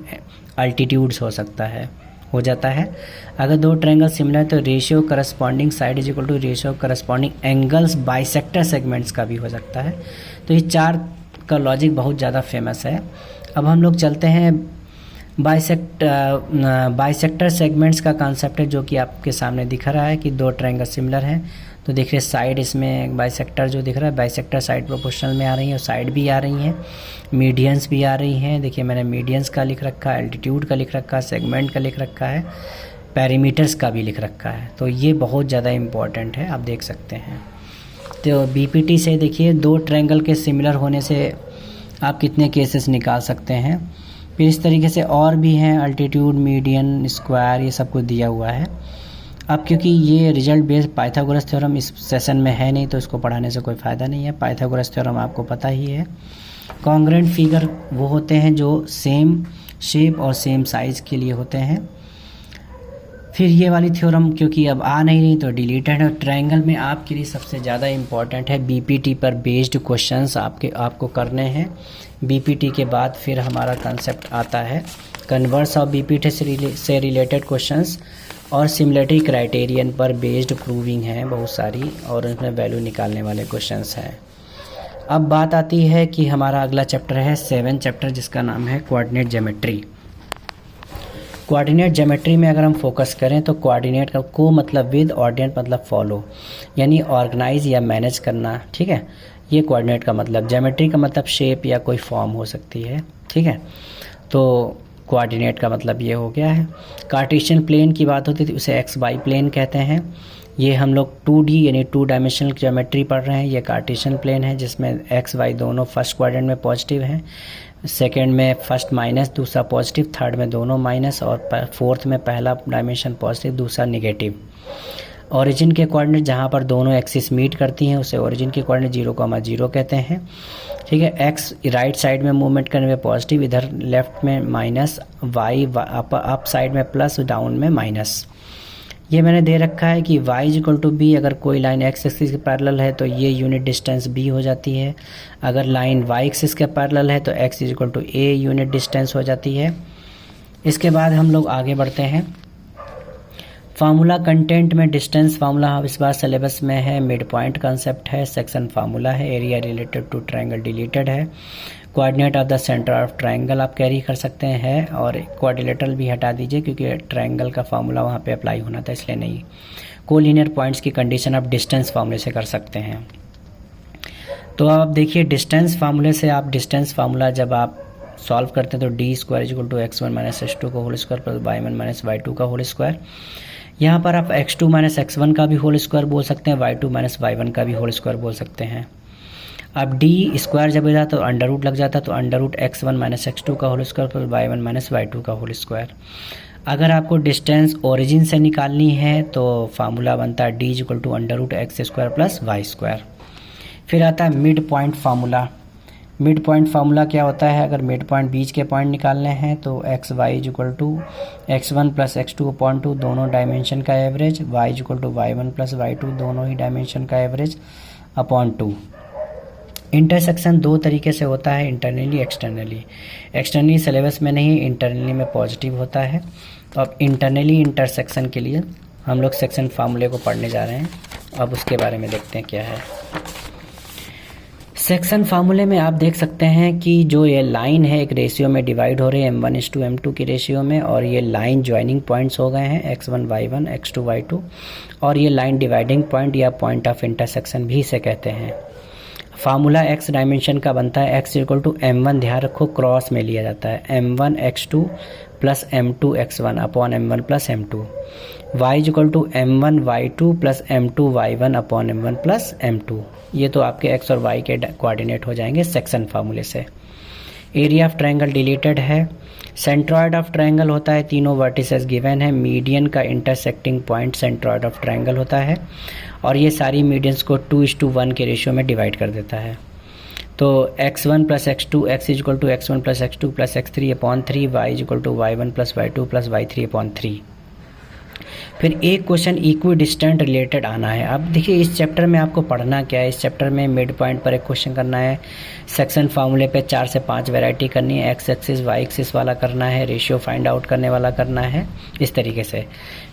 altitudes हो सकता है, हो जाता है। अगर दो ट्रायंगल सिमिलर तो ratio corresponding side is equal to ratio of corresponding angles bisector segments का भी हो सकता है। तो ये चार का लॉजिक बहुत ज़्यादा फेमस है। अब हम लोग चलते हैं बाइसेक्टर सेगमेंट्स का कॉन्सेप्ट है, जो कि आपके सामने दिख रहा है कि दो ट्रायंगल सिमिलर हैं तो देखिए साइड इसमें बाइसेक्टर जो दिख रहा है, बाइसेक्टर साइड प्रोपोर्शनल में आ रही है और साइड भी आ रही हैं, मीडियंस भी आ रही हैं। देखिए मैंने मीडियंस का लिख रखा है, एल्टीट्यूड का लिख रखा है, सेगमेंट का लिख रखा है, पेरीमीटर्स का भी लिख रखा है। तो ये बहुत ज़्यादा इम्पॉर्टेंट है, आप देख सकते हैं। तो बीपीटी से देखिए दो ट्रायंगल के सिमिलर होने से आप कितने केसेस निकाल सकते हैं। फिर इस तरीके से और भी हैं, अल्टीट्यूड, मीडियन, स्क्वायर, ये सब कुछ दिया हुआ है। अब क्योंकि ये रिजल्ट बेस्ड पाइथागोरस थ्योरम इस सेशन में है नहीं तो इसको पढ़ाने से कोई फ़ायदा नहीं है। पाइथागोरस थ्योरम आपको पता ही है। कॉन्ग्रुएंट फिगर वो होते हैं जो सेम शेप और सेम साइज़ के लिए होते हैं। फिर ये वाली थ्योरम क्योंकि अब आ नहीं रही तो डिलीटेड है। ट्रायंगल में आपके लिए सबसे ज़्यादा इम्पॉर्टेंट है बीपीटी पर बेस्ड क्वेश्चंस आपको करने हैं। बीपीटी के बाद फिर हमारा कंसेप्ट आता है कन्वर्स ऑफ बीपीटी से रिलेटेड क्वेश्चंस और सिमिलरिटी क्राइटेरियन पर बेस्ड प्रूविंग है बहुत सारी, और उसमें वैल्यू निकालने वाले क्वेश्चंस हैं। अब बात आती है कि हमारा अगला चैप्टर है 7 चैप्टर, जिसका नाम है कोऑर्डिनेट ज्योमेट्री। कोऑर्डिनेट ज्योमेट्री में अगर हम फोकस करें तो कोऑर्डिनेट का को मतलब विद, ऑर्डिनेट मतलब फॉलो, यानी ऑर्गेनाइज या मैनेज करना, ठीक है। ये कोऑर्डिनेट का मतलब, ज्योमेट्री का मतलब शेप या कोई फॉर्म हो सकती है, ठीक है। तो कोऑर्डिनेट का मतलब ये हो गया है। कार्टेशियन प्लेन की बात होती थी उसे एक्स वाई प्लेन कहते हैं। ये हम लोग 2D यानी 2 डायमेंशनल ज्योमेट्री पढ़ रहे हैं। ये कार्टेशियन प्लेन है जिसमें एक्स वाई दोनों फर्स्ट क्वाड्रेंट में पॉजिटिव हैं, सेकंड में फर्स्ट माइनस दूसरा पॉजिटिव, थर्ड में दोनों माइनस और फोर्थ में पहला डायमेंशन पॉजिटिव दूसरा निगेटिव। ओरिजिन के कोऑर्डिनेट जहाँ पर दोनों एक्सिस मीट करती हैं उसे ओरिजिन के कोऑर्डिनेट 0,0 कहते हैं। ठीक है, एक्स राइट साइड में मूवमेंट करने में पॉजिटिव, इधर लेफ्ट में माइनस, वाई अप साइड में प्लस, डाउन में माइनस। ये मैंने दे रखा है कि y इक्वल टू बी, अगर कोई लाइन x एक्सिस के पैरेलल है तो ये यूनिट डिस्टेंस b हो जाती है। अगर लाइन y एक्सिस के पैरेलल है तो x equal to a unit distance हो जाती है। इसके बाद हम लोग आगे बढ़ते हैं। फार्मूला कंटेंट में डिस्टेंस फार्मूला इस बार सिलेबस में है, मिड पॉइंट कंसेप्ट है, सेक्शन फार्मूला है, area related to triangle deleted है, coordinate of the centre of triangle आप कैरी कर सकते हैं, और क्वाड्रिलेटरल भी हटा दीजिए क्योंकि ट्रायंगल का फार्मूला वहाँ पे अप्लाई होना था इसलिए नहीं। कोलिनियर पॉइंट्स की कंडीशन आप डिस्टेंस फार्मूले से कर सकते हैं। तो आप देखिए डिस्टेंस फार्मूले से, आप डिस्टेंस फार्मूला जब आप सॉल्व करते हैं तो D square equal to x1 minus x2 का whole square plus y1 minus y2 का होल स्क्वायर। यहाँ पर आप x2 माइनस x1 का भी होल स्क्वायर बोल सकते हैं, y2 माइनस y1 का भी होल स्क्वायर बोल सकते हैं। अब डी स्क्वायर जब जाता तो अंडर रूट लग जाता, तो under root x1 minus x2 का whole square plus y1 minus y2 का होल स्क्वायर। अगर आपको डिस्टेंस ओरिजिन से निकालनी है तो फार्मूला बनता है D equal to under root X square plus Y square. फिर आता है mid point formula. Mid point formula क्या होता है, अगर मिड पॉइंट बीच के पॉइंट निकालने हैं तो X Y equal to x1 plus x2 upon 2 दोनों डायमेंशन का average, y equal to y1 plus y2 दोनों ही डायमेंशन का एवरेज अपॉन 2। इंटरसेक्शन दो तरीके से होता है, इंटरनली एक्सटर्नली। एक्सटर्नली सिलेबस में नहीं, इंटरनली में पॉजिटिव होता है। तो अब इंटरनली इंटरसेक्शन के लिए हम लोग सेक्शन फार्मूले को पढ़ने जा रहे हैं। अब उसके बारे में देखते हैं क्या है। सेक्शन फार्मूले में आप देख सकते हैं कि जो ये लाइन है एक रेशियो में डिवाइड हो रही है m1:m2 की रेशियो में, और ये लाइन ज्वाइनिंग पॉइंट्स हो गए हैं x1 y1 x2 y2, और ये लाइन डिवाइडिंग पॉइंट या पॉइंट ऑफ इंटरसेक्शन भी इसे कहते हैं। फार्मूला x डायमेंशन का बनता है x इक्वल टू m1, ध्यान रखो क्रॉस में लिया जाता है, m1 x2 plus m2 x1 upon m1 plus m2, y equal to m1 y2 plus m2 y1 upon m1 plus m2। ये तो आपके x और y के कोऑर्डिनेट हो जाएंगे सेक्शन फार्मूले से। एरिया ऑफ ट्रायंगल डिलीटेड है। सेंट्रॉयड ऑफ ट्रायंगल होता है, तीनों वर्टिसेस गिवन है, मीडियन का intersecting point centroid of triangle होता है, और ये सारी मीडियंस को 2:1 के रेशियो में डिवाइड कर देता है। तो x1 plus x2 x equal to x1 plus x2 plus x3 upon 3, y equal to y1 plus y2 plus y3 upon 3। फिर एक क्वेश्चन इक्वी डिस्टेंट रिलेटेड आना है। अब देखिए इस चैप्टर में आपको पढ़ना क्या है, इस चैप्टर में मिड पॉइंट पर एक क्वेश्चन करना है, सेक्शन फार्मूले पे 4 से 5 वैरायटी करनी है, एक्स एक्सिस वाई एक्सिस वाला करना है, रेशियो फाइंड आउट करने वाला करना है, इस तरीके से।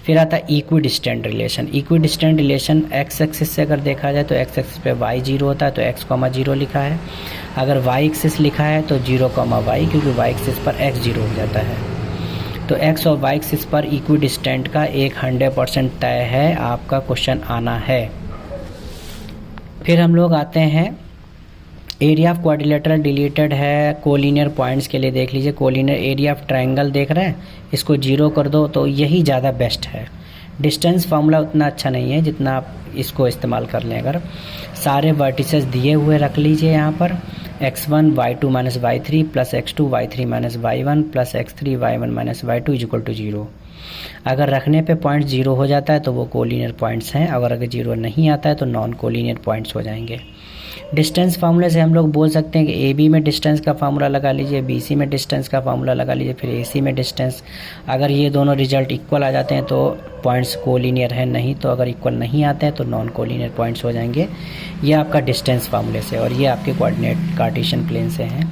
फिर आता है equi distant relation. Equi distant relation x axis से अगर देखा जाए तो एक्स एक्सिस पे y 0 होता है तो x, 0 लिखा है। अगर y एक्सिस लिखा है तो 0, y, क्योंकि y एक्सिस पर x 0 हो जाता है। तो x और y एक्सिस पर इक्वी डिस्टेंट का एक 100% तय है, आपका क्वेश्चन आना है। फिर हम लोग आते हैं एरिया ऑफ क्वाड्रिलेटरल डिलीटेड है। कोलिनियर पॉइंट्स के लिए देख लीजिए, कोलिनियर एरिया ऑफ ट्रायंगल देख रहे हैं, इसको 0 कर दो तो यही ज़्यादा बेस्ट है। डिस्टेंस फार्मूला उतना अच्छा नहीं है जितना आप इसको इस्तेमाल कर लें। अगर सारे वर्टिसेस दिए हुए रख लीजिए यहाँ पर, x1 y2 minus y3 plus x2 y3 minus y1 plus x3 y1 minus y2 equal to 0। अगर रखने पे पॉइंट 0 हो जाता है तो वो कोलिनियर पॉइंट्स हैं, अगर 0 नहीं आता है तो नॉन कोलिनियर पॉइंट्स हो जाएंगे। डिस्टेंस फार्मूले से हम लोग बोल सकते हैं कि ए बी में डिस्टेंस का फार्मूला लगा लीजिए, बी सी में डिस्टेंस का फार्मूला लगा लीजिए, फिर ए सी में डिस्टेंस। अगर ये दोनों रिजल्ट इक्वल आ जाते हैं तो पॉइंट्स कोलिनियर है, नहीं तो अगर इक्वल नहीं आते हैं तो नॉन कोलिनियर पॉइंट्स हो जाएंगे। ये आपका डिस्टेंस फार्मूले से, और ये आपके कोऑर्डिनेट कार्टेशियन प्लेन से हैं।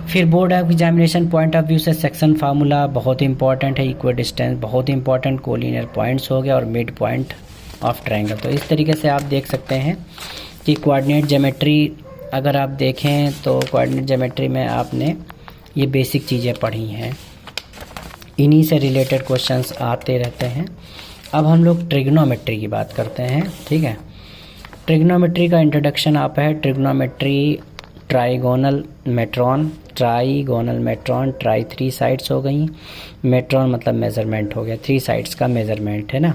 फिर board of examination point of view से सेक्शन फार्मूला बहुत इंपॉर्टेंट है, इक्वल डिस्टेंस बहुत इंपॉर्टेंट, कोलिनियर पॉइंट्स हो गया, और मिड पॉइंट ऑफ ट्रायंगल। तो इस तरीके से आप देख सकते हैं कि कोऑर्डिनेट ज्योमेट्री अगर आप देखें तो कोऑर्डिनेट ज्योमेट्री में आपने ये बेसिक चीज़ें पढ़ी हैं, इन्हीं से रिलेटेड क्वेश्चंस आते रहते हैं। अब हम लोग ट्रिग्नोमेट्री की बात करते हैं, ठीक है। ट्रिग्नोमेट्री का इंट्रोडक्शन आप है, ट्रिग्नोमेट्री ट्राइगोनल मेट्रॉन, ट्राईगोनल मेट्रॉन, ट्राई 3 साइड्स हो गई, मेट्रॉन मतलब मेज़रमेंट हो गया, 3 साइड्स का मेज़रमेंट है ना।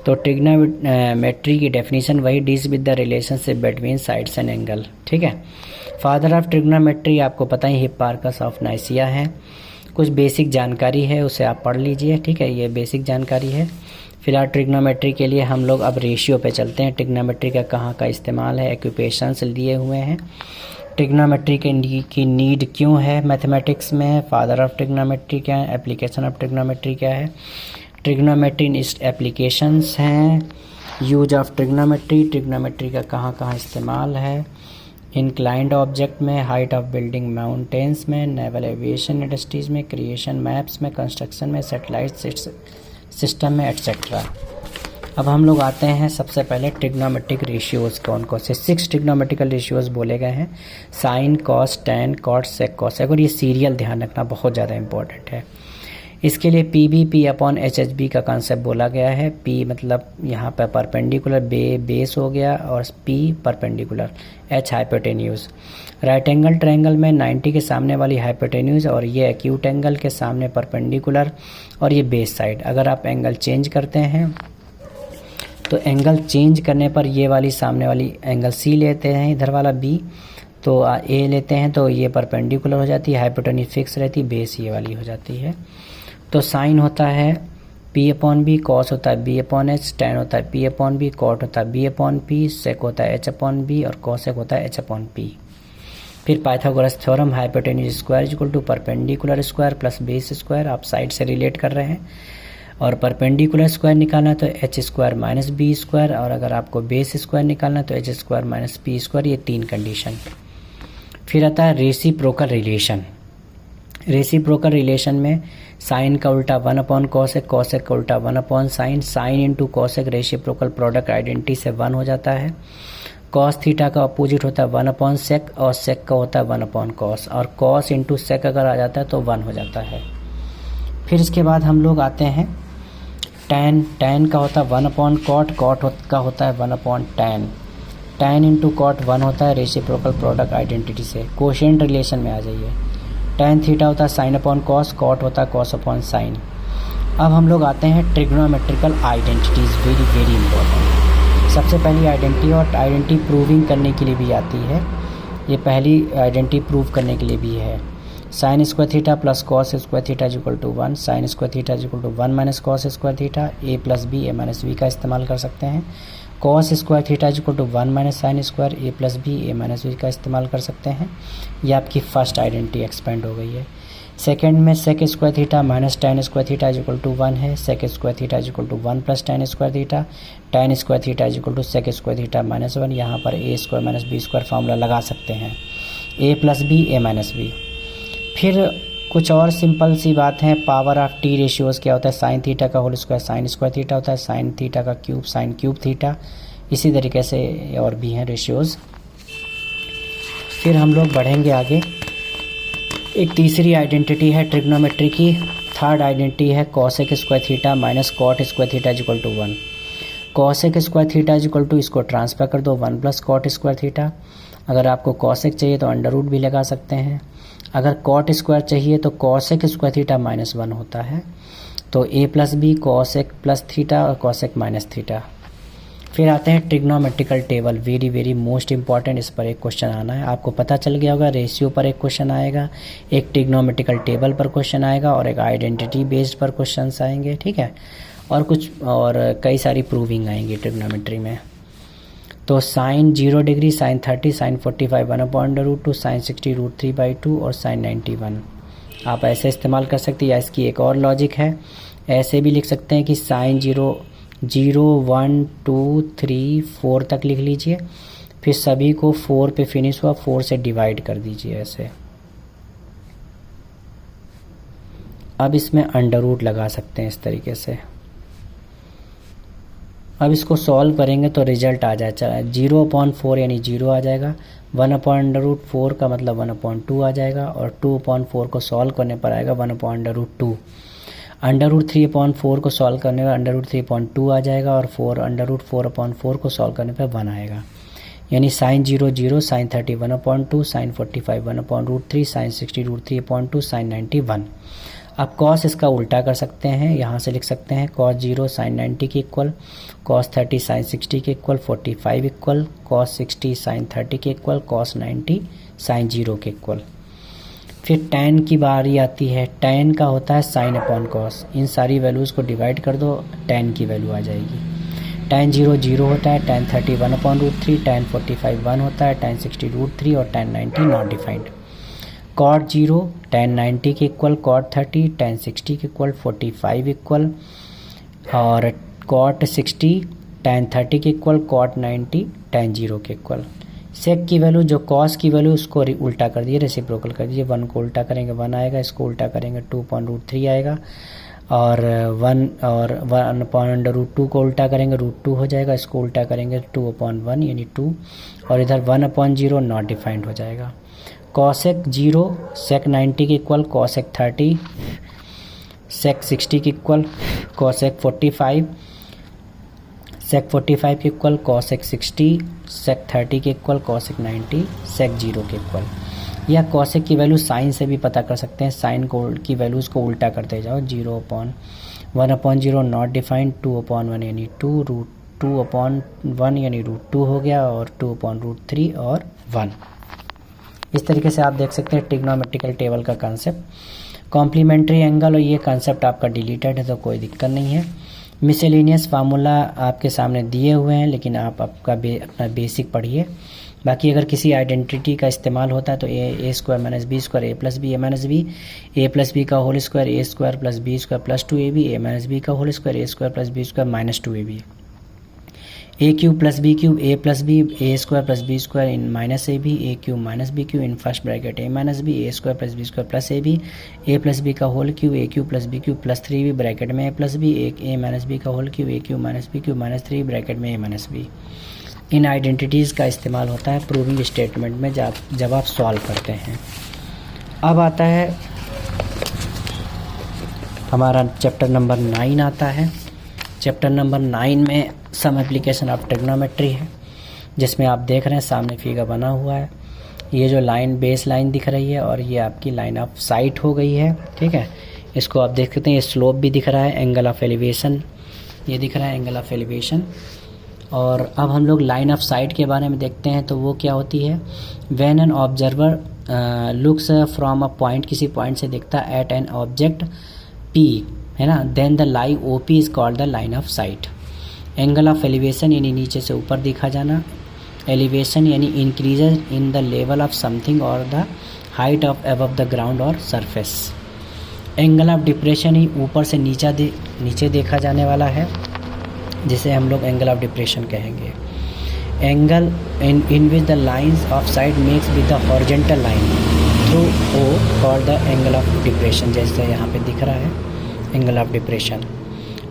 तो ट्रिग्नोमेट्री की डेफिनेशन वही, deals with the relationship between sides and angle, ठीक है। फादर ऑफ ट्रिग्नोमेट्री आपको पता ही हिप्पार्कस ऑफ नाइसिया है। कुछ बेसिक जानकारी है उसे आप पढ़ लीजिए, ठीक है, ये बेसिक जानकारी है। फिलहाल ट्रिग्नोमेट्री के लिए हम लोग अब रेशियो पे चलते हैं। ट्रिग्नोमेट्री का कहाँ का इस्तेमाल है, एक्यूपेशंस दिए हुए हैं। ट्रिग्नोमेट्री की नीड क्यों है मैथमेटिक्स में, फादर ऑफ ट्रिग्नोमेट्री क्या है, एप्लीकेशन ऑफ ट्रिग्नोमेट्री क्या है, ट्रिग्नोमेट्री एप्लीकेशंस हैं, यूज ऑफ ट्रिग्नोमेट्री, ट्रिग्नोमेट्री का कहाँ कहाँ इस्तेमाल है, इंक्लाइंड ऑब्जेक्ट में, हाइट ऑफ बिल्डिंग माउंटेन्स में, नेवल एविएशन इंडस्ट्रीज़ में, क्रिएशन मैप्स में, कंस्ट्रक्शन में, सैटेलाइट सिस्टम में, एट्सेट्रा। अब हम लोग आते हैं सबसे पहले ट्रिग्नोमेट्रिक रेशियोज़ कौन कौन से, 6 ट्रिग्नोमेट्रिकल रेशियोज़ बोले गए हैं, साइन, कॉस, टैन, कॉट, सेक, कॉसेक, और ये सीरियल ध्यान रखना बहुत ज़्यादा इंपॉर्टेंट है। इसके लिए पी अपॉन एच का कॉन्सेप्ट बोला गया है। पी मतलब यहाँ पर परपेंडिकुलर बेस हो गया, और P perpendicular, H hypotenuse. Right angle triangle में 90 के सामने वाली हाइपोटेन्यूज, और ये एक्यूट एंगल के सामने परपेंडिकुलर, और ये बेस साइड। अगर आप एंगल चेंज करते हैं तो एंगल चेंज करने पर ये वाली सामने वाली एंगल सी लेते हैं, इधर वाला बी, तो ए लेते हैं, तो ये परपेंडिकुलर हो जाती है, हाइपोटेन्यूज फिक्स रहती, बेस ये वाली हो जाती है। तो साइन होता है पी अपॉन बी, कॉस होता है बी अपॉन एच, टैन होता है पी अपॉन बी, कॉट होता है बी अपॉन पी, सेक होता है एच अपॉन बी, और कॉसेक होता है एच अपॉन पी। फिर Pythagoras theorem, hypotenuse square equal to perpendicular square plus base square, आप साइड से रिलेट कर रहे हैं, और परपेंडिकुलर स्क्वायर निकालना तो H square minus B square, और अगर आपको बेस स्क्वायर निकालना तो H square minus P square, ये 3 कंडीशन। फिर आता है रेसिप्रोकल रिलेशन। रेसिप्रोकल रिलेशन में साइन का उल्टा 1 अपॉन कॉसेक, कॉसेक का उल्टा 1 upon sine, sine into cosec reciprocal product identity से 1 हो जाता है। कॉस थीटा का अपोजिट होता है 1 अपॉन सेक, और सेक का होता है 1 अपॉन कॉस, और कॉस इंटू सेक अगर आ जाता है तो 1 हो जाता है। फिर इसके बाद हम लोग आते हैं टैन। टैन का होता है 1 अपॉन कॉट, कॉट का होता है 1 upon tan, tan into cot 1 होता है रेसिप्रोकल प्रोडक्ट आइडेंटिटी से। कोशेंट रिलेशन में आ जाइए, टैन थीटा होता है साइन अपॉन कॉस, कॉट होता है कॉस अपॉन साइन। अब हम लोग आते हैं trigonometrical identities, very very important. सबसे पहली आइडेंटिटी, और आइडेंटिटी प्रूविंग करने के लिए भी आती है, ये पहली आइडेंटिटी प्रूव करने के लिए भी है। Sine square theta plus cos square theta is equal to 1, sine square theta is equal to 1 minus cos square theta, A plus B A minus B का इस्तेमाल कर सकते हैं। Cos square theta is equal to 1 minus sine square A plus B A minus B का इस्तेमाल कर सकते हैं। ये आपकी फर्स्ट आइडेंटिटी एक्सपेंड हो गई है। सेकेंड में sec square theta minus tan square theta is equal to 1 है, sec square theta is equal to 1 plus tan square theta, tan square theta is equal to sec square theta minus 1। यहाँ पर a square minus B square formula लगा सकते हैं, a plus B A minus b. फिर कुछ और सिंपल सी बात है, पावर ऑफ टी रेशियोज़ क्या होता है, साइन थीटा का whole square sine square theta होता है, साइन थीटा का क्यूब साइन क्यूब थीटा, इसी तरीके से और भी हैं रेशियोज़। फिर हम लोग बढ़ेंगे आगे। एक तीसरी आइडेंटिटी है ट्रिग्नोमेट्री की, थर्ड आइडेंटिटी है cosec square theta minus cot square theta is equal to 1। Cosec square theta is equal to, इसको ट्रांसफर कर दो 1 प्लस कॉट स्क्वायर थीटा। अगर आपको कॉसेक चाहिए तो अंडर रूट भी लगा सकते हैं, अगर कॉट स्क्वायर चाहिए तो कॉसेक स्क्वायर थीटा माइनस 1 होता है। तो a plus b cosec plus theta और कॉसेक माइनस थीटा। फिर आते हैं trigonometrical table, very very most important, इस पर एक क्वेश्चन आना है। आपको पता चल गया होगा, रेशियो पर एक क्वेश्चन आएगा, एक ट्रिग्नोमेट्रिकल टेबल पर क्वेश्चन आएगा, और एक आइडेंटिटी बेस्ड पर क्वेश्चन आएंगे, ठीक है, और कुछ और कई सारी प्रूविंग आएंगी ट्रिग्नोमेट्री में। तो sine 0 degree, sine 30, sine 45 1 upon √2, sine 60 √3/2 और साइन 91। आप ऐसे इस्तेमाल कर सकते हैं, या इसकी एक और लॉजिक है, ऐसे भी लिख सकते हैं कि साइन 0 1 2 3 4 तक लिख लीजिए, फिर सभी को 4 पे फिनिश हुआ 4 से डिवाइड कर दीजिए ऐसे। अब इसमें अंडर रूट लगा सकते हैं इस तरीके से। अब इसको सॉल्व करेंगे तो रिजल्ट आ जाए 0/4 यानी 0 आ जाएगा, 1/√4 का मतलब 1/2 आ जाएगा, और 2/4 को सॉल्व करने पर आएगा 1/√2। √3/4 को सॉल्व करने पर √3/2 आ जाएगा, और 4 √4/4 को सॉल्व करने पर 1 आएगा। यानी sine 0 0, sine 30 1/2, sine 45 1/√3, sine 60 √3/2, sine 90 1। अब कॉस इसका उल्टा कर सकते हैं, यहाँ से लिख सकते हैं कॉस 0 साइन 90 के इक्वल, कॉस 30 साइन 60 के इक्वल, 45 इक्वल, कॉस 60 साइन 30 के इक्वल, कॉस 90 साइन 0 के इक्वल। फिर tan की बारी आती है। tan का होता है साइन अपॉन कॉस। इन सारी वैल्यूज़ को डिवाइड कर दो, tan की वैल्यू आ जाएगी। tan 0 0 होता है, tan 30 1/√3, tan 45 1 होता है, tan 60 √3 और tan 90 not defined. cot 0 tan 90 के इक्वल, cot 30 tan 60 के इक्वल, 45 इक्वल, और cot 60 tan 30 के इक्वल, cot 90 tan 0 के इक्वल। सेक की वैल्यू जो कॉस की वैल्यू उसको उल्टा कर दिए, रेसिप्रोकल कर दिए। 1 को उल्टा करेंगे 1 आएगा, इसको उल्टा करेंगे 2/√3 आएगा, और 1/√2 को उल्टा करेंगे √2 हो जाएगा, इसको उल्टा करेंगे 2/1 यानी 2, और इधर 1/0 नॉट डिफाइंड हो जाएगा। कॉसेक 0 सेक 90 के इक्वल, कॉसेक 30 सेक 60 के इक्वल, कॉसेक 45 सेक 45 के इक्वल, कॉसेक 60 सेक 30 के इक्वल, कॉसेक 90 सेक 0 के इक्वल। या कॉसेक की वैल्यू साइन से भी पता कर सकते हैं। साइन की वैल्यूज़ को उल्टा करते जाओ। 0/1/0 नॉट डिफाइंड, 2/1 यानी 2, √2/1 यानी √2 हो गया, और 2/√3 और 1। इस तरीके से आप देख सकते हैं ट्रिग्नोमेट्रिकल टेबल का कंसेप्ट। कॉम्प्लीमेंट्री एंगल, और ये कंसेप्ट आपका डिलीटेड है तो कोई दिक्कत नहीं है। मिसलेनियस फार्मूला आपके सामने दिए हुए हैं, लेकिन आप अपना बेसिक पढ़िए। बाकी अगर किसी आइडेंटिटी का इस्तेमाल होता है तो a square minus B square, A plus B A minus b, a plus b का whole square, a square plus b square plus 2ab, a minus B का whole square, a square plus b square minus 2ab, a cube plus b cube, a plus B, a square plus b square in minus a b, a cube minus b cube in first bracket a minus b, a square plus b square plus a b, a plus b का whole cube, a cube plus b cube plus 3b bracket में a plus B, A minus B का whole cube, a cube minus b cube minus 3 bracket में ए माइनस बी। इन आइडेंटिटीज़ का इस्तेमाल होता है प्रूविंग स्टेटमेंट में जब आप सॉल्व करते हैं। अब आता है हमारा चैप्टर नंबर 9 आता है। चैप्टर नंबर 9 में सम एप्लीकेशन ऑफ ट्रिग्नोमेट्री है, जिसमें आप देख रहे हैं सामने फिगर बना हुआ है। ये जो लाइन बेस लाइन दिख रही है, और ये आपकी लाइन ऑफ साइट हो गई है, ठीक है। इसको आप देख सकते हैं, ये स्लोप भी दिख रहा है, एंगल ऑफ एलिवेशन ये दिख रहा है, एंगल ऑफ एलिवेशन। और अब हम लोग लाइन ऑफ साइट के बारे में देखते हैं, तो वो क्या होती है। When an observer looks from a point, किसी पॉइंट से देखता है एट एन ऑब्जेक्ट P, है ना, then the line OP is called the line of sight. Angle of elevation यानी नीचे से ऊपर दिखा जाना, एलिवेशन यानी increases in the level of something और the height of above the ground और सरफेस। एंगल ऑफ डिप्रेशन ही ऊपर से नीचे देखा जाने वाला है, जिसे हम लोग एंगल ऑफ डिप्रेशन कहेंगे। Angle in which the lines of side makes with the horizontal line through O और द एंगल ऑफ डिप्रेशन, जैसे यहाँ पे दिख रहा है एंगल ऑफ डिप्रेशन।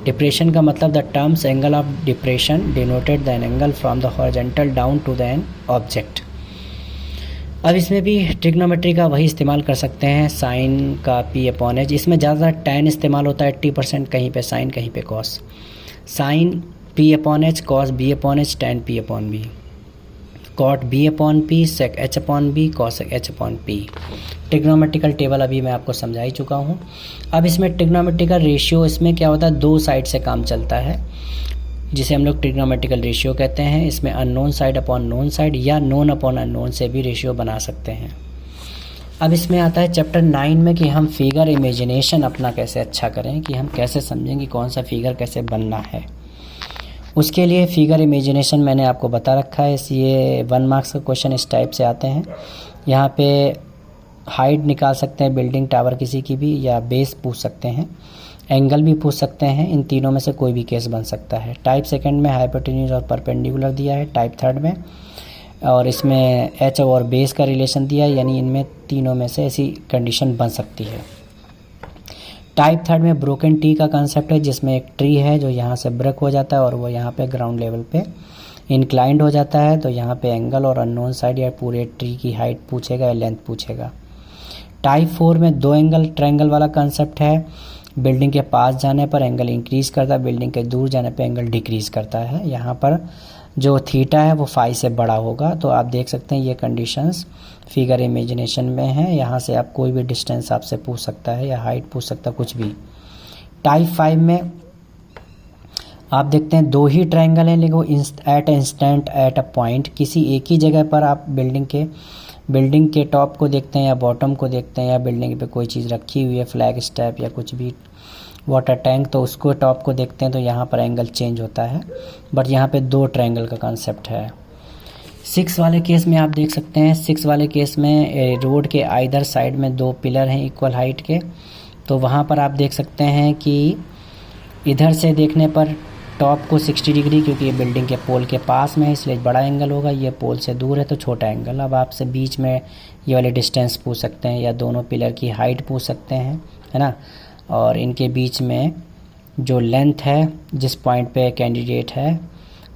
डिप्रेशन का मतलब the terms angle of depression denoted the angle from the horizontal down to the an object. अब इसमें भी ट्रिग्नोमेट्री का वही इस्तेमाल कर सकते हैं, साइन का P/H। इसमें ज़्यादा tan इस्तेमाल होता है 80%, कहीं पे साइन कहीं पे cos. Sine P/H, cos B/H, tan P/B, cot B/P, sec H/B, cosec H/P। Trigonometrical table अभी मैं आपको समझा ही चुका हूँ। अब इसमें ट्रिग्नोमेट्रिकल रेशियो, इसमें क्या होता है, 2 साइड से काम चलता है, जिसे हम लोग ट्रिग्नोमेट्रिकल रेशियो कहते हैं। इसमें unknown side upon known side या नोन अपॉन अननोन से भी रेशियो बना सकते हैं। अब इसमें आता है चैप्टर 9 में कि हम फिगर इमेजिनेशन अपना कैसे अच्छा करें, कि हम कैसे समझें कि कौन सा फिगर कैसे बनना है। उसके लिए फिगर इमेजिनेशन मैंने आपको बता रखा है। ये 1 मार्क्स का क्वेश्चन इस टाइप से आते हैं। यहाँ पे हाइट निकाल सकते हैं बिल्डिंग टावर किसी की भी, या बेस पूछ सकते हैं, एंगल भी पूछ सकते हैं। इन तीनों में से कोई भी केस बन सकता है। टाइप सेकंड में हाइपोटेन्यूज और परपेंडिकुलर दिया है, टाइप थर्ड में, और इसमें एच और बेस का रिलेशन दिया है, यानी इनमें तीनों में से ऐसी कंडीशन बन सकती है। टाइप थर्ड में ब्रोकन ट्री का कंसेप्ट है, जिसमें एक ट्री है जो यहाँ से ब्रेक हो जाता है और वो यहाँ पे ग्राउंड लेवल पे इंक्लाइंड हो जाता है, तो यहाँ पे एंगल और अननोन साइड या पूरे ट्री की हाइट पूछेगा या लेंथ पूछेगा। टाइप 4 में 2 एंगल ट्रायंगल वाला कंसेप्ट है, बिल्डिंग के पास जाने पर एंगल इंक्रीज़ करता है, बिल्डिंग के दूर जाने पर एंगल डिक्रीज़ करता है। यहाँ पर जो थीटा है वो फाई से बड़ा होगा। तो आप देख सकते हैं ये कंडीशंस फिगर इमेजिनेशन में है। यहाँ से आप कोई भी डिस्टेंस आपसे पूछ सकता है या हाइट पूछ सकता है, कुछ भी। टाइप 5 में आप देखते हैं दो ही ट्रायंगल हैं, लेकिन at instant at a point, किसी एक ही जगह पर आप बिल्डिंग के टॉप को देखते हैं या बॉटम को देखते हैं, या बिल्डिंग पे कोई चीज़ रखी हुई है, फ्लैग स्टेप या कुछ भी, वाटर टैंक, तो उसको टॉप को देखते हैं तो यहाँ पर एंगल चेंज होता है। बट यहाँ पे दो ट्रायंगल का कॉन्सेप्ट है। 6 वाले केस में आप देख सकते हैं, 6 वाले केस में रोड के आइदर साइड में दो पिलर हैं इक्वल हाइट के। तो वहाँ पर आप देख सकते हैं कि इधर से देखने पर टॉप को 60 डिग्री, क्योंकि ये बिल्डिंग के पोल के पास में है इसलिए बड़ा एंगल होगा, ये पोल से दूर है तो छोटा एंगल। अब आपसे बीच में ये वाले डिस्टेंस पूछ सकते हैं या दोनों पिलर की हाइट पूछ सकते हैं, है ना। और इनके बीच में जो लेंथ है, जिस पॉइंट पे कैंडिडेट है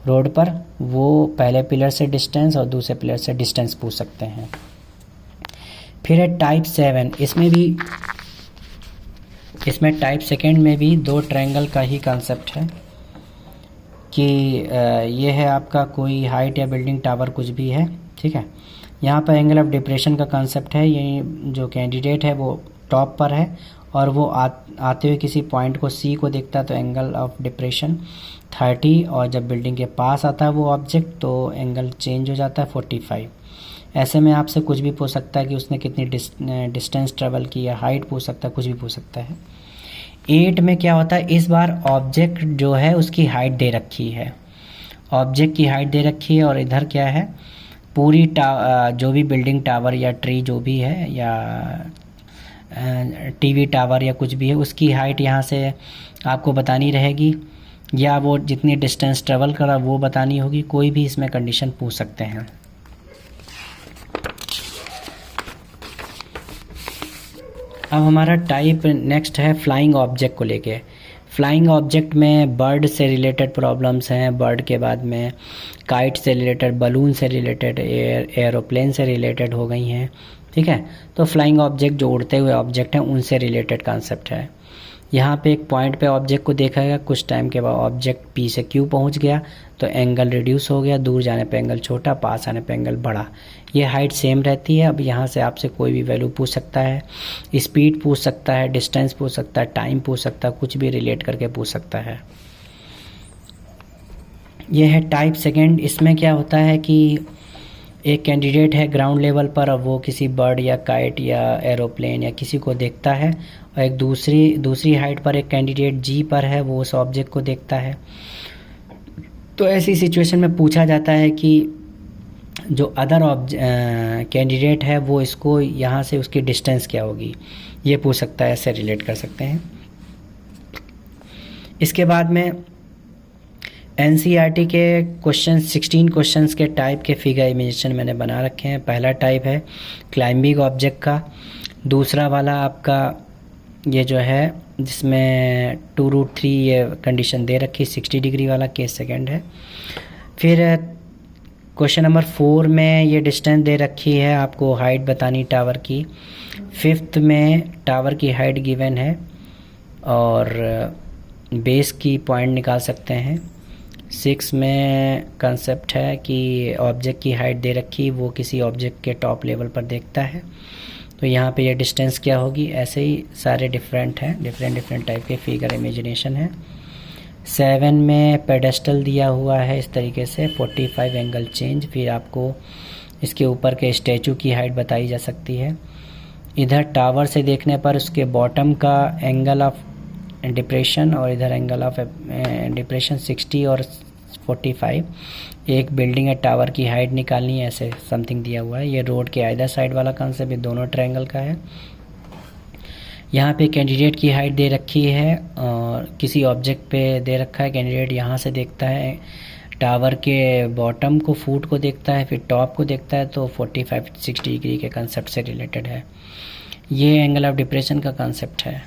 रोड पर, वो पहले पिलर से डिस्टेंस और दूसरे पिलर से डिस्टेंस पूछ सकते हैं। फिर है टाइप 7, इसमें टाइप सेकेंड में भी दो ट्रायंगल का ही कंसेप्ट है कि ये है आपका कोई हाइट या बिल्डिंग टावर कुछ भी है, ठीक है। यहाँ पर एंगल ऑफ डिप्रेशन का कंसेप्ट है। ये जो कैंडिडेट है वो टॉप पर है और वो आते हुए किसी पॉइंट को सी को देखता है तो एंगल ऑफ डिप्रेशन 30, और जब बिल्डिंग के पास आता है वो ऑब्जेक्ट तो एंगल चेंज हो जाता है 45। ऐसे में आपसे कुछ भी पूछ सकता है कि उसने कितनी डिस्टेंस ट्रेवल की या हाइट पूछ सकता है, कुछ भी पूछ सकता है। 8 में क्या होता है, इस बार ऑब्जेक्ट जो है उसकी हाइट दे रखी है, ऑब्जेक्ट की हाइट दे रखी है, और इधर क्या है, पूरी जो भी बिल्डिंग टावर या ट्री जो भी है या टीवी टावर या कुछ भी है, उसकी हाइट यहाँ से आपको बतानी रहेगी, या वो जितनी डिस्टेंस ट्रेवल करा वो बतानी होगी। कोई भी इसमें कंडीशन पूछ सकते हैं। अब हमारा टाइप नेक्स्ट है फ्लाइंग ऑब्जेक्ट को लेके। फ्लाइंग ऑब्जेक्ट में बर्ड से रिलेटेड प्रॉब्लम्स हैं, बर्ड के बाद में काइट से रिलेटेड, बलून से रिलेटेड, एरोप्लेन से रिलेटेड हो गई हैं, ठीक है। तो फ्लाइंग ऑब्जेक्ट जो उड़ते हुए ऑब्जेक्ट हैं उनसे रिलेटेड कॉन्सेप्ट है। यहाँ पे एक पॉइंट पे ऑब्जेक्ट को देखा गया, कुछ टाइम के बाद ऑब्जेक्ट पी से क्यू पहुँच गया तो एंगल रिड्यूस हो गया, दूर जाने पे एंगल छोटा, पास आने पे एंगल बड़ा। ये हाइट सेम रहती है। अब यहाँ से आपसे कोई भी वैल्यू पूछ सकता है, स्पीड पूछ सकता है, डिस्टेंस पूछ सकता है, टाइम पूछ सकता है, कुछ भी रिलेट करके पूछ सकता है। ये है टाइप सेकेंड। इसमें क्या होता है कि एक कैंडिडेट है ग्राउंड लेवल पर, अब वो किसी बर्ड या काइट या एरोप्लेन या किसी को देखता है, और एक दूसरी हाइट पर एक कैंडिडेट जी पर है, वो उस ऑब्जेक्ट को देखता है। तो ऐसी सिचुएशन में पूछा जाता है कि जो अदर कैंडिडेट है वो इसको यहाँ से उसकी डिस्टेंस क्या होगी, ये पूछ सकता है, ऐसे रिलेट कर सकते हैं। इसके बाद में एनसीईआरटी के 16 क्वेश्चंस के टाइप के फिगर इमेजिनेशन मैंने बना रखे हैं। पहला टाइप है क्लाइंबिंग ऑब्जेक्ट का, दूसरा वाला आपका ये जो है जिसमें 2√3 ये कंडीशन दे रखी 60 डिग्री वाला केस सेकंड है। फिर क्वेश्चन नंबर 4 में ये डिस्टेंस दे रखी है, आपको हाइट बतानी टावर की। 5th में टावर की हाइट गिवन है और बेस की पॉइंट निकाल सकते हैं। 6 में कंसेप्ट है कि ऑब्जेक्ट की हाइट दे रखी, वो किसी ऑब्जेक्ट के टॉप लेवल पर देखता है तो यहाँ पे ये डिस्टेंस क्या होगी। ऐसे ही सारे डिफरेंट हैं, डिफरेंट टाइप के फिगर इमेजिनेशन है। 7 में पेडेस्टल दिया हुआ है इस तरीके से 45 एंगल चेंज, फिर आपको इसके ऊपर के स्टैचू की हाइट बताई जा सकती है। इधर टावर से देखने पर उसके बॉटम का एंगल ऑफ डिप्रेशन और इधर एंगल ऑफ डिप्रेशन 60 और 45। एक बिल्डिंग है, टावर की हाइट निकालनी है, ऐसे समथिंग दिया हुआ है। ये रोड के आइदर साइड वाला कंसेप्ट भी दोनों ट्रायंगल का है। यहाँ पे कैंडिडेट की हाइट दे रखी है और किसी ऑब्जेक्ट पे दे रखा है, कैंडिडेट यहाँ से देखता है, टावर के बॉटम को फुट को देखता है, फिर टॉप को देखता है, तो 45-60 डिग्री के कंसेप्ट से रिलेटेड है। ये एंगल ऑफ डिप्रेशन का कंसेप्ट है।